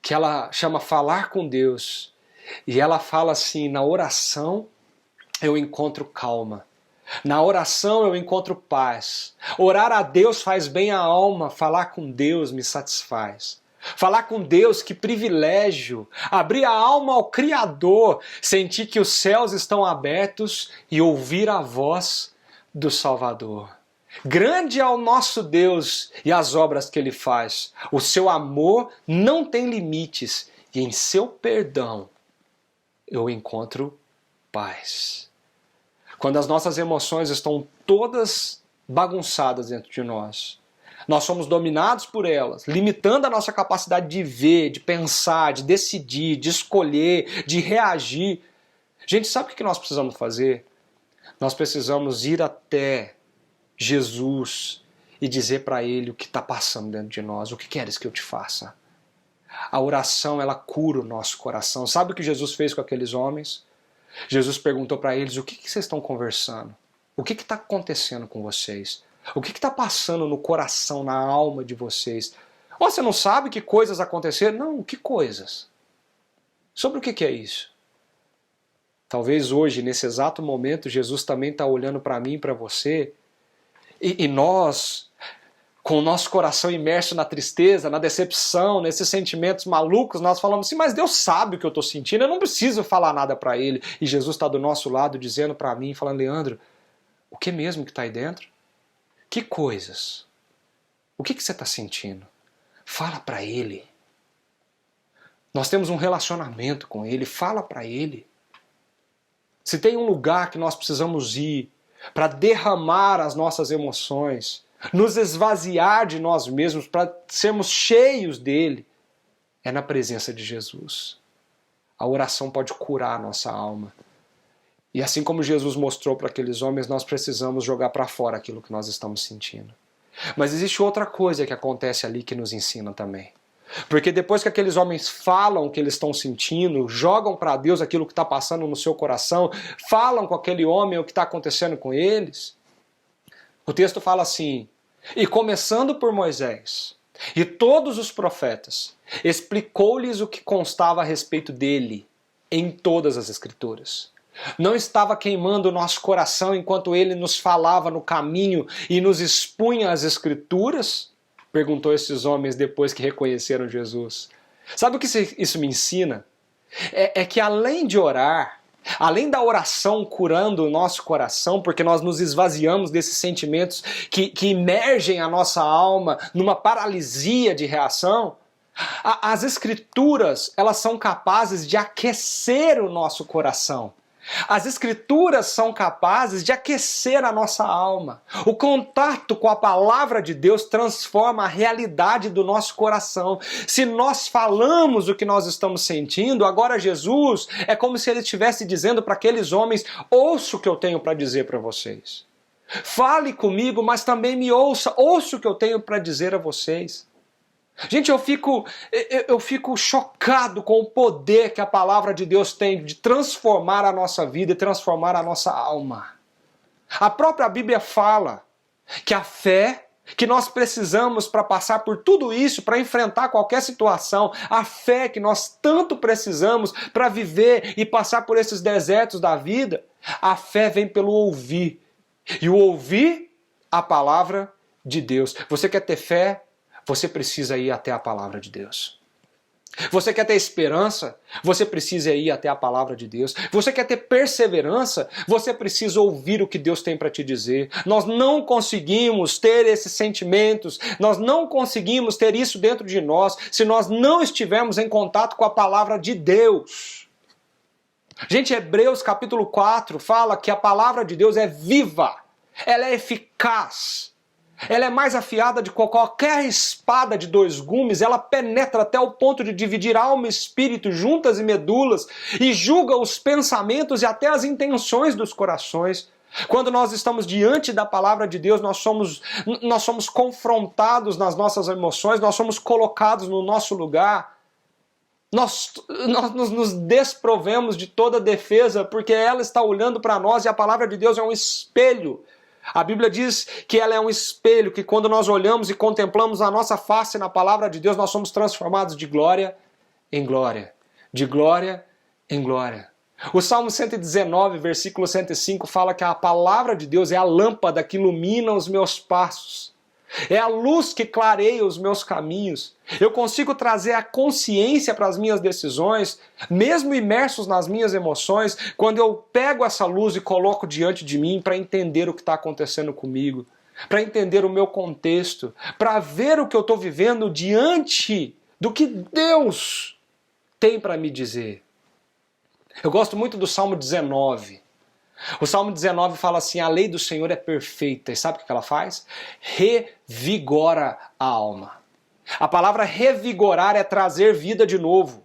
que ela chama Falar com Deus, e ela fala assim, na oração eu encontro calma. Na oração eu encontro paz. Orar a Deus faz bem à alma, falar com Deus me satisfaz. Falar com Deus, que privilégio! Abrir a alma ao Criador, sentir que os céus estão abertos e ouvir a voz do Salvador. Grande é o nosso Deus e as obras que Ele faz. O seu amor não tem limites e em seu perdão eu encontro paz. Quando as nossas emoções estão todas bagunçadas dentro de nós, nós somos dominados por elas, limitando a nossa capacidade de ver, de pensar, de decidir, de escolher, de reagir. Gente, sabe o que nós precisamos fazer? Nós precisamos ir até Jesus e dizer para Ele o que está passando dentro de nós. O que queres que eu te faça? A oração, ela cura o nosso coração. Sabe o que Jesus fez com aqueles homens? Jesus perguntou para eles, o que vocês estão conversando? O que está acontecendo com vocês? O que está passando no coração, na alma de vocês? Ou você não sabe que coisas aconteceram? Não, que coisas? Sobre o que é isso? Talvez hoje, nesse exato momento, Jesus também está olhando para mim e para você, e nós, com o nosso coração imerso na tristeza, na decepção, nesses sentimentos malucos, nós falamos assim, mas Deus sabe o que eu estou sentindo, eu não preciso falar nada para Ele. E Jesus está do nosso lado dizendo para mim, falando, Leandro, o que mesmo que está aí dentro? Que coisas? O que você está sentindo? Fala para Ele. Nós temos um relacionamento com Ele, fala para Ele. Se tem um lugar que nós precisamos ir para derramar as nossas emoções, nos esvaziar de nós mesmos, para sermos cheios dele, é na presença de Jesus. A oração pode curar a nossa alma. E assim como Jesus mostrou para aqueles homens, nós precisamos jogar para fora aquilo que nós estamos sentindo. Mas existe outra coisa que acontece ali que nos ensina também. Porque depois que aqueles homens falam o que eles estão sentindo, jogam para Deus aquilo que está passando no seu coração, falam com aquele homem o que está acontecendo com eles, o texto fala assim, e começando por Moisés e todos os profetas, explicou-lhes o que constava a respeito dele em todas as Escrituras. Não estava queimando o nosso coração enquanto ele nos falava no caminho e nos expunha as Escrituras? Perguntou esses homens depois que reconheceram Jesus. Sabe o que isso me ensina? É que além de orar, além da oração curando o nosso coração, porque nós nos esvaziamos desses sentimentos que imergem a nossa alma numa paralisia de reação, as Escrituras, elas são capazes de aquecer o nosso coração. As Escrituras são capazes de aquecer a nossa alma. O contato com a palavra de Deus transforma a realidade do nosso coração. Se nós falamos o que nós estamos sentindo, agora Jesus é como se ele estivesse dizendo para aqueles homens, ouça o que eu tenho para dizer para vocês. Fale comigo, mas também me ouça o que eu tenho para dizer a vocês. Gente, eu fico chocado com o poder que a palavra de Deus tem de transformar a nossa vida e transformar a nossa alma. A própria Bíblia fala que a fé que nós precisamos para passar por tudo isso, para enfrentar qualquer situação, a fé que nós tanto precisamos para viver e passar por esses desertos da vida, a fé vem pelo ouvir. E o ouvir a palavra de Deus. Você quer ter fé? Você precisa ir até a palavra de Deus. Você quer ter esperança? Você precisa ir até a palavra de Deus. Você quer ter perseverança? Você precisa ouvir o que Deus tem para te dizer. Nós não conseguimos ter esses sentimentos, nós não conseguimos ter isso dentro de nós se nós não estivermos em contato com a palavra de Deus. Gente, Hebreus capítulo 4 fala que a palavra de Deus é viva, ela é eficaz. Ela é mais afiada de qualquer espada de dois gumes, ela penetra até o ponto de dividir alma e espírito, juntas e medulas, e julga os pensamentos e até as intenções dos corações. Quando nós estamos diante da palavra de Deus, nós somos confrontados nas nossas emoções, nós somos colocados no nosso lugar. Nós nos desprovemos de toda defesa, porque ela está olhando para nós e a palavra de Deus é um espelho. A Bíblia diz que ela é um espelho, que quando nós olhamos e contemplamos a nossa face na palavra de Deus, nós somos transformados de glória em glória, de glória em glória. O Salmo 119, versículo 105, fala que a palavra de Deus é a lâmpada que ilumina os meus passos. É a luz que clareia os meus caminhos. Eu consigo trazer a consciência para as minhas decisões, mesmo imersos nas minhas emoções, quando eu pego essa luz e coloco diante de mim para entender o que está acontecendo comigo, para entender o meu contexto, para ver o que eu estou vivendo diante do que Deus tem para me dizer. Eu gosto muito do Salmo 19. O Salmo 19 fala assim, a lei do Senhor é perfeita. E sabe o que ela faz? Revigora a alma. A palavra revigorar é trazer vida de novo.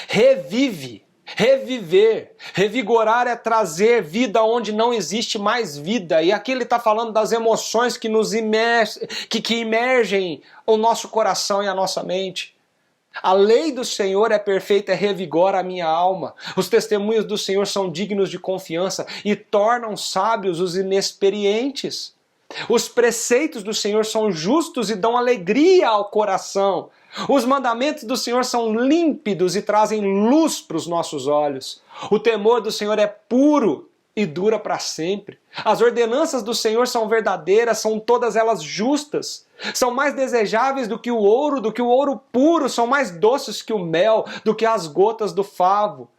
Revive, reviver. Revigorar é trazer vida onde não existe mais vida. E aqui ele está falando das emoções que nos imergem o nosso coração e a nossa mente. A lei do Senhor é perfeita, revigora a minha alma. Os testemunhos do Senhor são dignos de confiança e tornam sábios os inexperientes. Os preceitos do Senhor são justos e dão alegria ao coração. Os mandamentos do Senhor são límpidos e trazem luz para os nossos olhos. O temor do Senhor é puro e dura para sempre. As ordenanças do Senhor são verdadeiras, são todas elas justas. São mais desejáveis do que o ouro puro, são mais doces que o mel, do que as gotas do favo.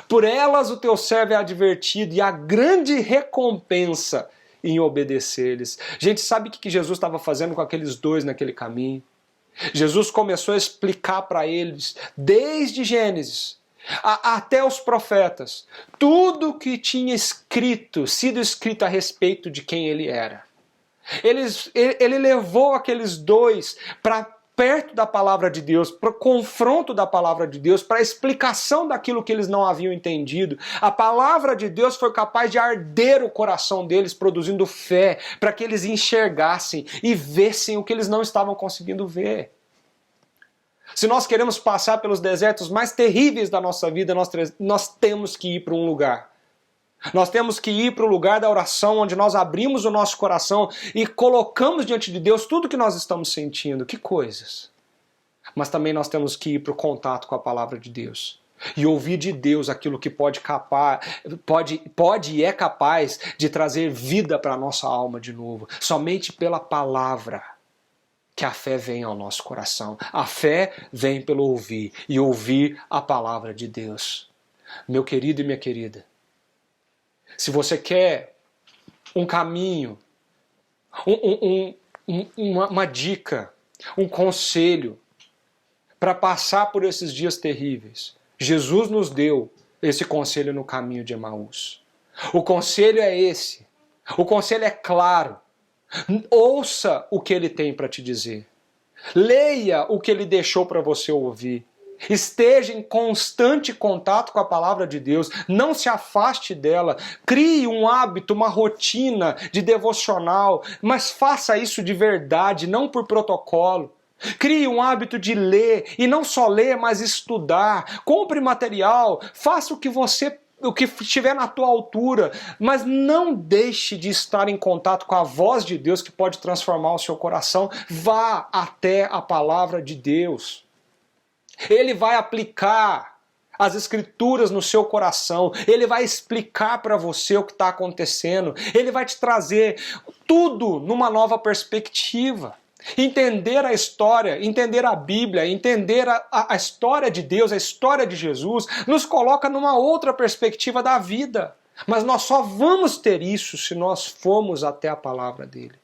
Por elas o teu servo é advertido, e há grande recompensa em obedecer-lhes. Gente, sabe o que Jesus estava fazendo com aqueles dois naquele caminho? Jesus começou a explicar para eles, desde Gênesis até os profetas, tudo que tinha sido escrito a respeito de quem ele era. Ele levou aqueles dois para perto da palavra de Deus, para o confronto da palavra de Deus, para a explicação daquilo que eles não haviam entendido. A palavra de Deus foi capaz de arder o coração deles, produzindo fé, para que eles enxergassem e vissem o que eles não estavam conseguindo ver. Se nós queremos passar pelos desertos mais terríveis da nossa vida, nós temos que ir para um lugar. Nós temos que ir para o lugar da oração, onde nós abrimos o nosso coração e colocamos diante de Deus tudo que nós estamos sentindo. Que coisas! Mas também nós temos que ir para o contato com a palavra de Deus e ouvir de Deus aquilo que pode e é capaz de trazer vida para a nossa alma de novo. Somente pela palavra que a fé vem ao nosso coração. A fé vem pelo ouvir, e ouvir a palavra de Deus. Meu querido e minha querida, se você quer um caminho, uma dica, um conselho para passar por esses dias terríveis, Jesus nos deu esse conselho no caminho de Emaús. O conselho é esse. O conselho é claro. Ouça o que ele tem para te dizer. Leia o que ele deixou para você ouvir. Esteja em constante contato com a palavra de Deus. Não se afaste dela. Crie um hábito, uma rotina de devocional, mas faça isso de verdade, não por protocolo. Crie um hábito de ler, e não só ler, mas estudar. Compre material, faça o que estiver na tua altura, mas não deixe de estar em contato com a voz de Deus que pode transformar o seu coração. Vá até a palavra de Deus. Ele vai aplicar as escrituras no seu coração. Ele vai explicar para você o que está acontecendo. Ele vai te trazer tudo numa nova perspectiva. Entender a história, entender a Bíblia, entender a história de Deus, a história de Jesus, nos coloca numa outra perspectiva da vida. Mas nós só vamos ter isso se nós formos até a palavra dele.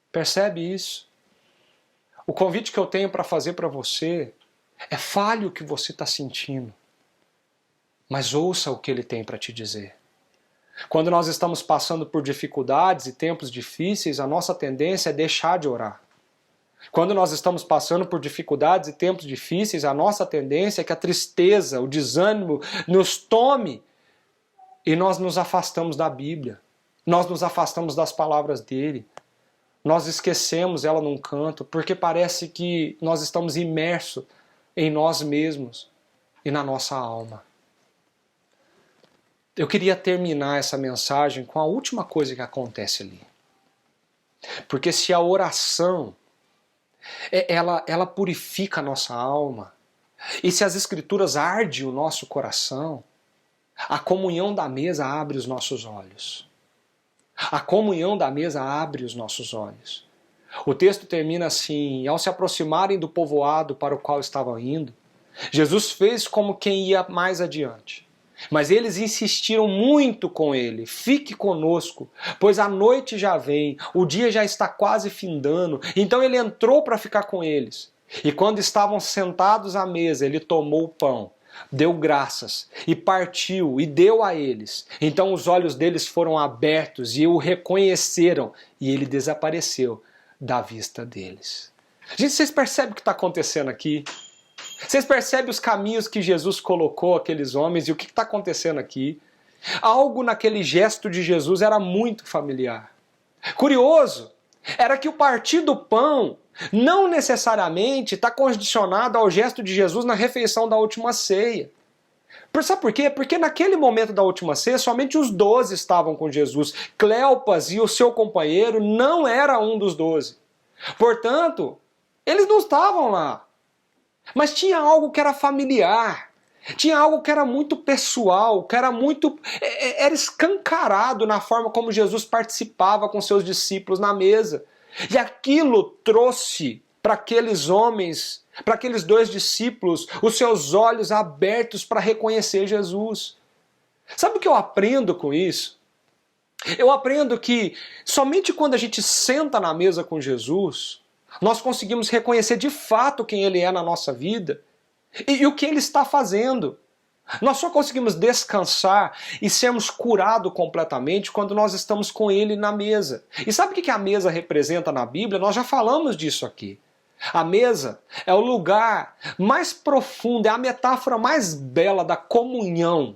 Percebe isso? O convite que eu tenho para fazer para você é: fale o que você está sentindo, mas ouça o que ele tem para te dizer. Quando nós estamos passando por dificuldades e tempos difíceis, a nossa tendência é deixar de orar. Quando nós estamos passando por dificuldades e tempos difíceis, a nossa tendência é que a tristeza, o desânimo nos tome e nós nos afastamos da Bíblia. Nós nos afastamos das palavras dele. Nós esquecemos ela num canto, porque parece que nós estamos imersos em nós mesmos e na nossa alma. Eu queria terminar essa mensagem com a última coisa que acontece ali. Porque se a oração ela purifica a nossa alma, e se as escrituras ardem o nosso coração, a comunhão da mesa abre os nossos olhos. A comunhão da mesa abre os nossos olhos. O texto termina assim: ao se aproximarem do povoado para o qual estavam indo, Jesus fez como quem ia mais adiante. Mas eles insistiram muito com ele: fique conosco, pois a noite já vem, o dia já está quase findando. Então ele entrou para ficar com eles. E quando estavam sentados à mesa, ele tomou o pão, deu graças e partiu e deu a eles. Então os olhos deles foram abertos e o reconheceram, e ele desapareceu da vista deles. Gente, vocês percebem o que está acontecendo aqui? Vocês percebem os caminhos que Jesus colocou aqueles homens e o que está acontecendo aqui? Algo naquele gesto de Jesus era muito familiar. Curioso era que o partir do pão não necessariamente está condicionado ao gesto de Jesus na refeição da última ceia. Sabe por quê? Porque naquele momento da última ceia, somente os 12 estavam com Jesus. Cleopas e o seu companheiro não era um dos 12. Portanto, eles não estavam lá. Mas tinha algo que era familiar. Tinha algo que era muito pessoal, que era escancarado na forma como Jesus participava com seus discípulos na mesa. E aquilo trouxe para aqueles homens, para aqueles 2 discípulos, os seus olhos abertos para reconhecer Jesus. Sabe o que eu aprendo com isso? Eu aprendo que somente quando a gente senta na mesa com Jesus, nós conseguimos reconhecer de fato quem Ele é na nossa vida e o que Ele está fazendo. Nós só conseguimos descansar e sermos curados completamente quando nós estamos com Ele na mesa. E sabe o que a mesa representa na Bíblia? Nós já falamos disso aqui. A mesa é o lugar mais profundo, é a metáfora mais bela da comunhão,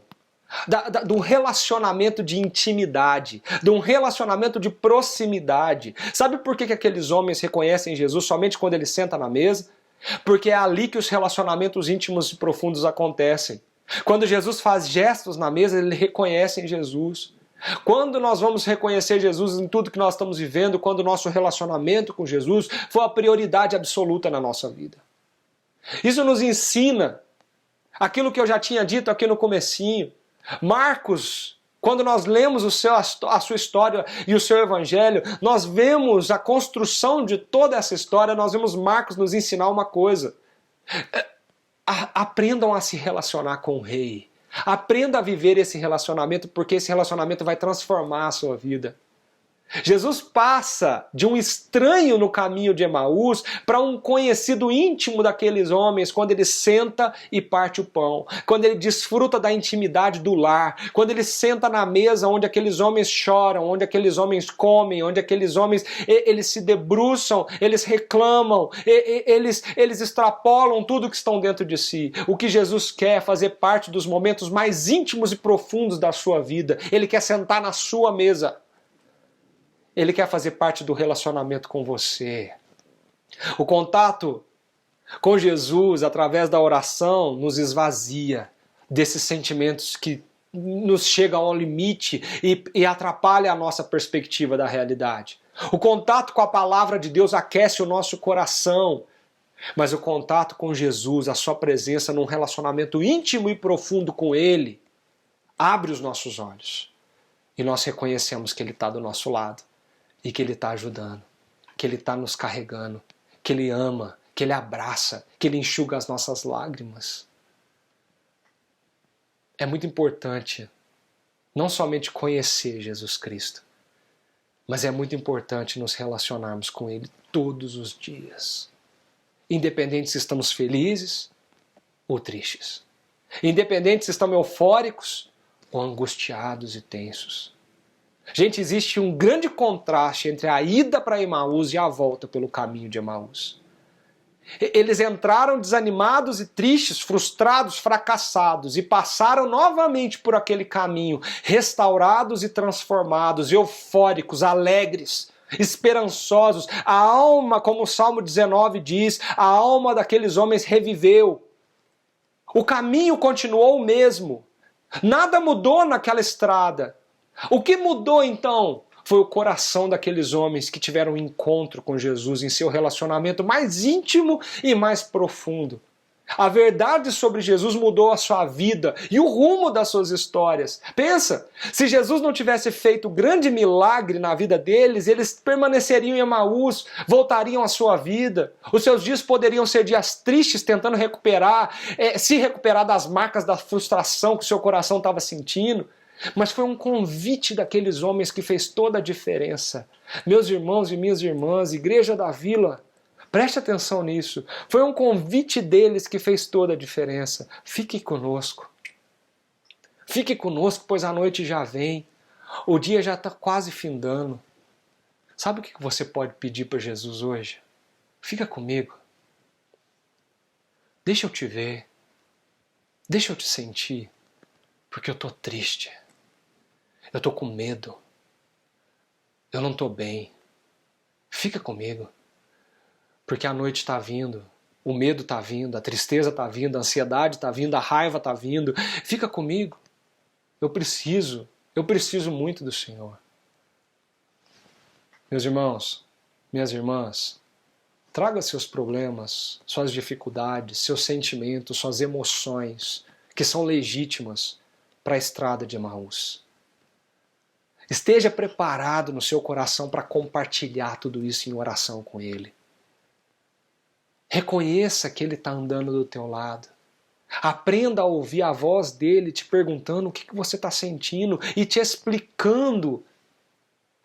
do relacionamento de intimidade, de um relacionamento de proximidade. Sabe por que aqueles homens reconhecem Jesus somente quando ele senta na mesa? Porque é ali que os relacionamentos íntimos e profundos acontecem. Quando Jesus faz gestos na mesa, ele reconhece em Jesus. Quando nós vamos reconhecer Jesus em tudo que nós estamos vivendo, quando o nosso relacionamento com Jesus for a prioridade absoluta na nossa vida. Isso nos ensina aquilo que eu já tinha dito aqui no comecinho. Marcos, quando nós lemos a sua história e o seu evangelho, nós vemos a construção de toda essa história, nós vemos Marcos nos ensinar uma coisa. Aprendam a se relacionar com o rei. Aprenda a viver esse relacionamento, porque esse relacionamento vai transformar a sua vida. Jesus passa de um estranho no caminho de Emaús para um conhecido íntimo daqueles homens quando ele senta e parte o pão, quando ele desfruta da intimidade do lar, quando ele senta na mesa onde aqueles homens choram, onde aqueles homens comem, onde aqueles homens eles se debruçam, eles reclamam, eles extrapolam tudo que estão dentro de si. O que Jesus quer é fazer parte dos momentos mais íntimos e profundos da sua vida. Ele quer sentar na sua mesa. Ele quer fazer parte do relacionamento com você. O contato com Jesus através da oração nos esvazia desses sentimentos que nos chegam ao limite e atrapalha a nossa perspectiva da realidade. O contato com a palavra de Deus aquece o nosso coração. Mas o contato com Jesus, a sua presença num relacionamento íntimo e profundo com Ele, abre os nossos olhos. E nós reconhecemos que Ele está do nosso lado. E que Ele está ajudando, que Ele está nos carregando, que Ele ama, que Ele abraça, que Ele enxuga as nossas lágrimas. É muito importante não somente conhecer Jesus Cristo, mas é muito importante nos relacionarmos com Ele todos os dias. Independente se estamos felizes ou tristes. Independente se estamos eufóricos ou angustiados e tensos. Gente, existe um grande contraste entre a ida para Emaús e a volta pelo caminho de Emaús. Eles entraram desanimados e tristes, frustrados, fracassados e passaram novamente por aquele caminho, restaurados e transformados, eufóricos, alegres, esperançosos. A alma, como o Salmo 19 diz, a alma daqueles homens reviveu. O caminho continuou o mesmo. Nada mudou naquela estrada. O que mudou então foi o coração daqueles homens que tiveram um encontro com Jesus em seu relacionamento mais íntimo e mais profundo. A verdade sobre Jesus mudou a sua vida e o rumo das suas histórias. Pensa, se Jesus não tivesse feito grande milagre na vida deles, eles permaneceriam em Emaús, voltariam à sua vida. Os seus dias poderiam ser dias tristes, tentando se recuperar das marcas da frustração que o seu coração estava sentindo. Mas foi um convite daqueles homens que fez toda a diferença. Meus irmãos e minhas irmãs, Igreja da Vila, preste atenção nisso. Foi um convite deles que fez toda a diferença. Fique conosco. Fique conosco, pois a noite já vem. O dia já está quase findando. Sabe o que você pode pedir para Jesus hoje? Fica comigo. Deixa eu te ver. Deixa eu te sentir. Porque eu estou triste. Eu estou com medo. Eu não estou bem. Fica comigo. Porque a noite está vindo. O medo está vindo, a tristeza está vindo, a ansiedade está vindo, a raiva está vindo. Fica comigo. Eu preciso muito do Senhor. Meus irmãos, minhas irmãs, traga seus problemas, suas dificuldades, seus sentimentos, suas emoções, que são legítimas, para a estrada de Emaús. Esteja preparado no seu coração para compartilhar tudo isso em oração com Ele. Reconheça que Ele está andando do teu lado. Aprenda a ouvir a voz dele te perguntando o que você está sentindo e te explicando,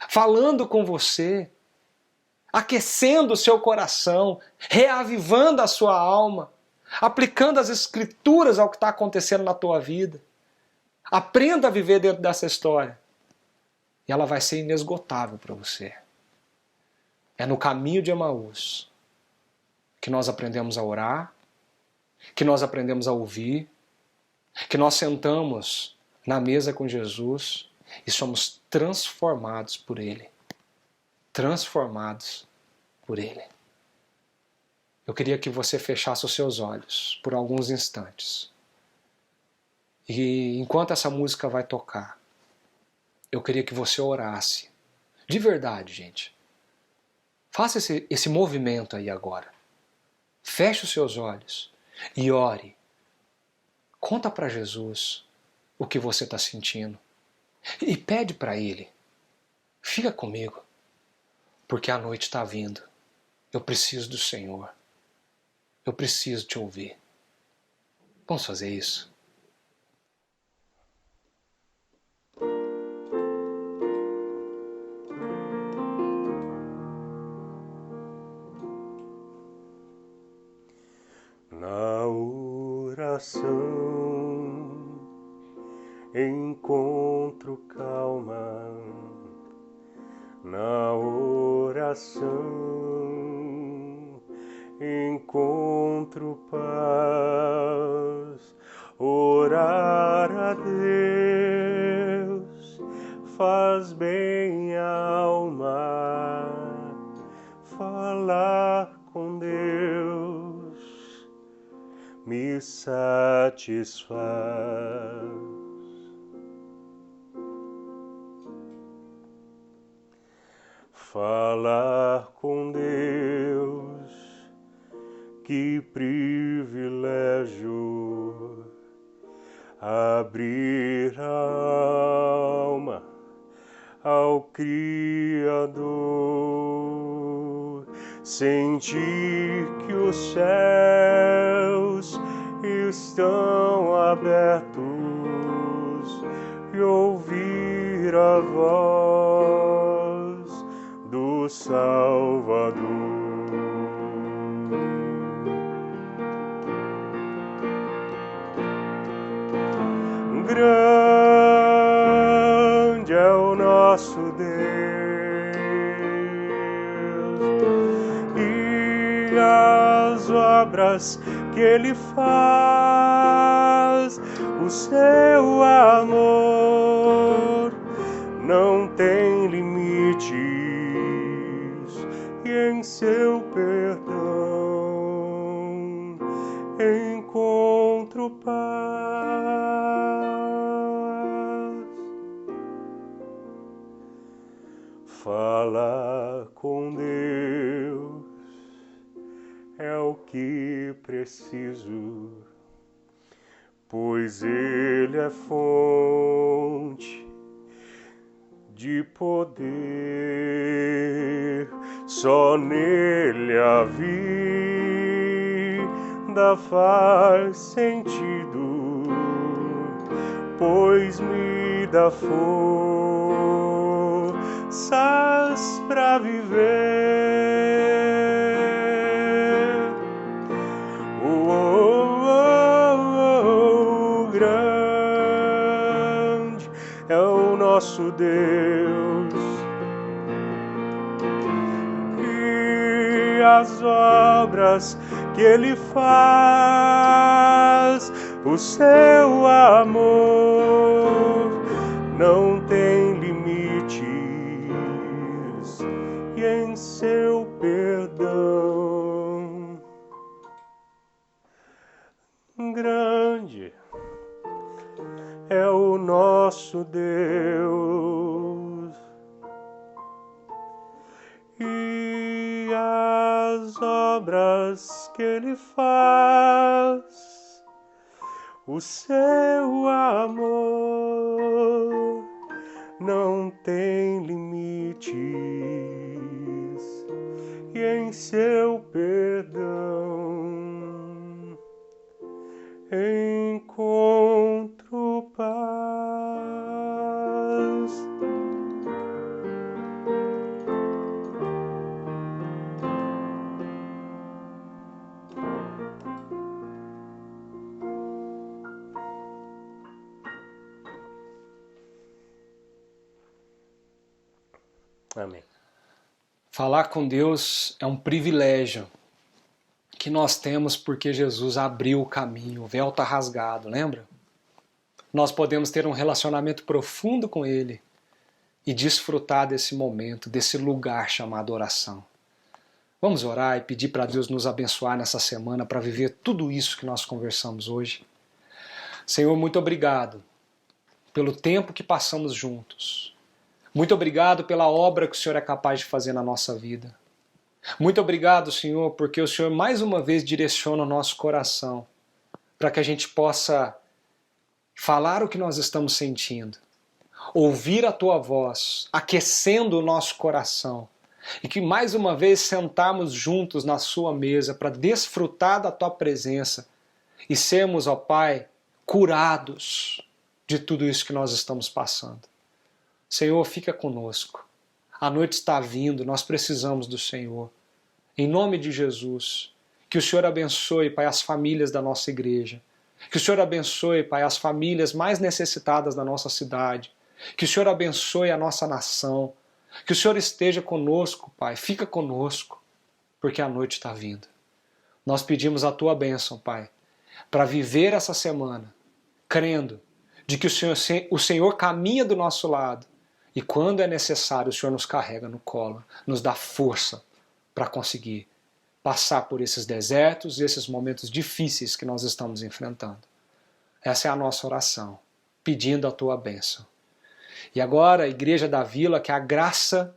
falando com você, aquecendo o seu coração, reavivando a sua alma, aplicando as escrituras ao que está acontecendo na tua vida. Aprenda a viver dentro dessa história e ela vai ser inesgotável para você. É no caminho de Emaús que nós aprendemos a orar, que nós aprendemos a ouvir, que nós sentamos na mesa com Jesus e somos transformados por Ele. Transformados por Ele. Eu queria que você fechasse os seus olhos por alguns instantes. E enquanto essa música vai tocar, eu queria que você orasse. De verdade, gente. Faça esse movimento aí agora. Feche os seus olhos e ore. Conta para Jesus o que você está sentindo. E pede para Ele. Fica comigo, porque a noite está vindo. Eu preciso do Senhor. Eu preciso te ouvir. Vamos fazer isso? Na oração encontro calma, na oração encontro paz. Orar a Deus faz bem à alma, falar com Deus me satisfaz. Falar com Deus, que privilégio, abrir a alma ao Criador, sentir que os céus estão abertos e ouvir a voz do Salvador. Grande é o nosso Deus e as obras que Ele faz, o seu amor não tem limites e em seu perdão encontro paz. Falar com Deus é o que preciso, pois Ele é fonte de poder. Só nele a vida faz sentido, pois me dá forças pra viver. Grande é o nosso Deus e as obras que Ele faz, o seu amor não tem limites e em seu perdão obras que Ele faz. O seu amor não tem limites, e em seu perdão encontro paz. Amém. Falar com Deus é um privilégio que nós temos porque Jesus abriu o caminho, o véu está rasgado, lembra? Nós podemos ter um relacionamento profundo com Ele e desfrutar desse momento, desse lugar chamado oração. Vamos orar e pedir para Deus nos abençoar nessa semana para viver tudo isso que nós conversamos hoje. Senhor, muito obrigado pelo tempo que passamos juntos. Muito obrigado pela obra que o Senhor é capaz de fazer na nossa vida. Muito obrigado, Senhor, porque o Senhor mais uma vez direciona o nosso coração para que a gente possa falar o que nós estamos sentindo, ouvir a Tua voz, aquecendo o nosso coração, e que mais uma vez sentarmos juntos na Sua mesa para desfrutar da Tua presença e sermos, ó Pai, curados de tudo isso que nós estamos passando. Senhor, fica conosco. A noite está vindo, nós precisamos do Senhor. Em nome de Jesus, que o Senhor abençoe, Pai, as famílias da nossa igreja. Que o Senhor abençoe, Pai, as famílias mais necessitadas da nossa cidade. Que o Senhor abençoe a nossa nação. Que o Senhor esteja conosco, Pai. Fica conosco, porque a noite está vindo. Nós pedimos a Tua bênção, Pai, para viver essa semana, crendo de que o Senhor caminha do nosso lado. E quando é necessário, o Senhor nos carrega no colo, nos dá força para conseguir passar por esses desertos e esses momentos difíceis que nós estamos enfrentando. Essa é a nossa oração, pedindo a Tua bênção. E agora, Igreja da Vila, que a graça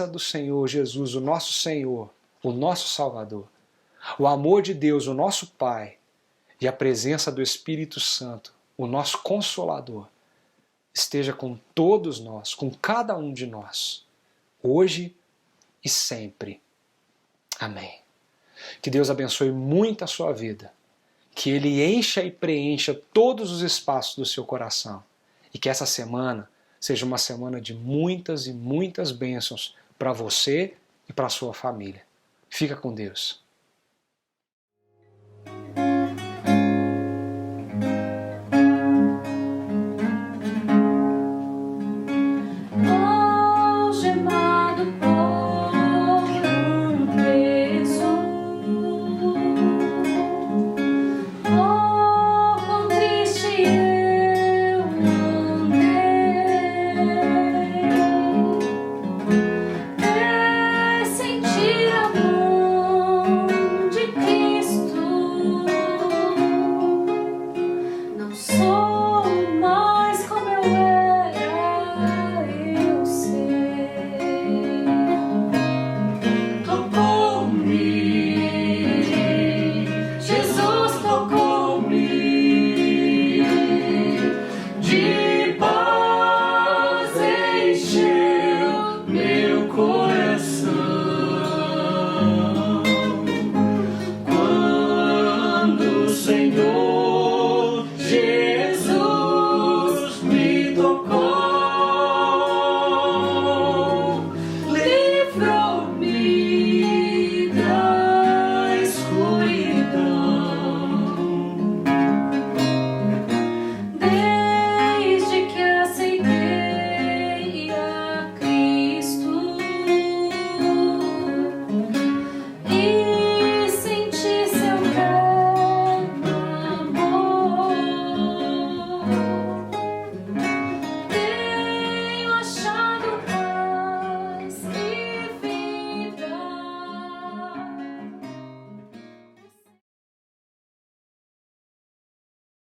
do Senhor Jesus, o nosso Senhor, o nosso Salvador, o amor de Deus, o nosso Pai, e a presença do Espírito Santo, o nosso Consolador, esteja com todos nós, com cada um de nós, hoje e sempre. Amém. Que Deus abençoe muito a sua vida, que Ele encha e preencha todos os espaços do seu coração e que essa semana seja uma semana de muitas e muitas bênçãos para você e para a sua família. Fica com Deus. Senhor Jesus me tocou.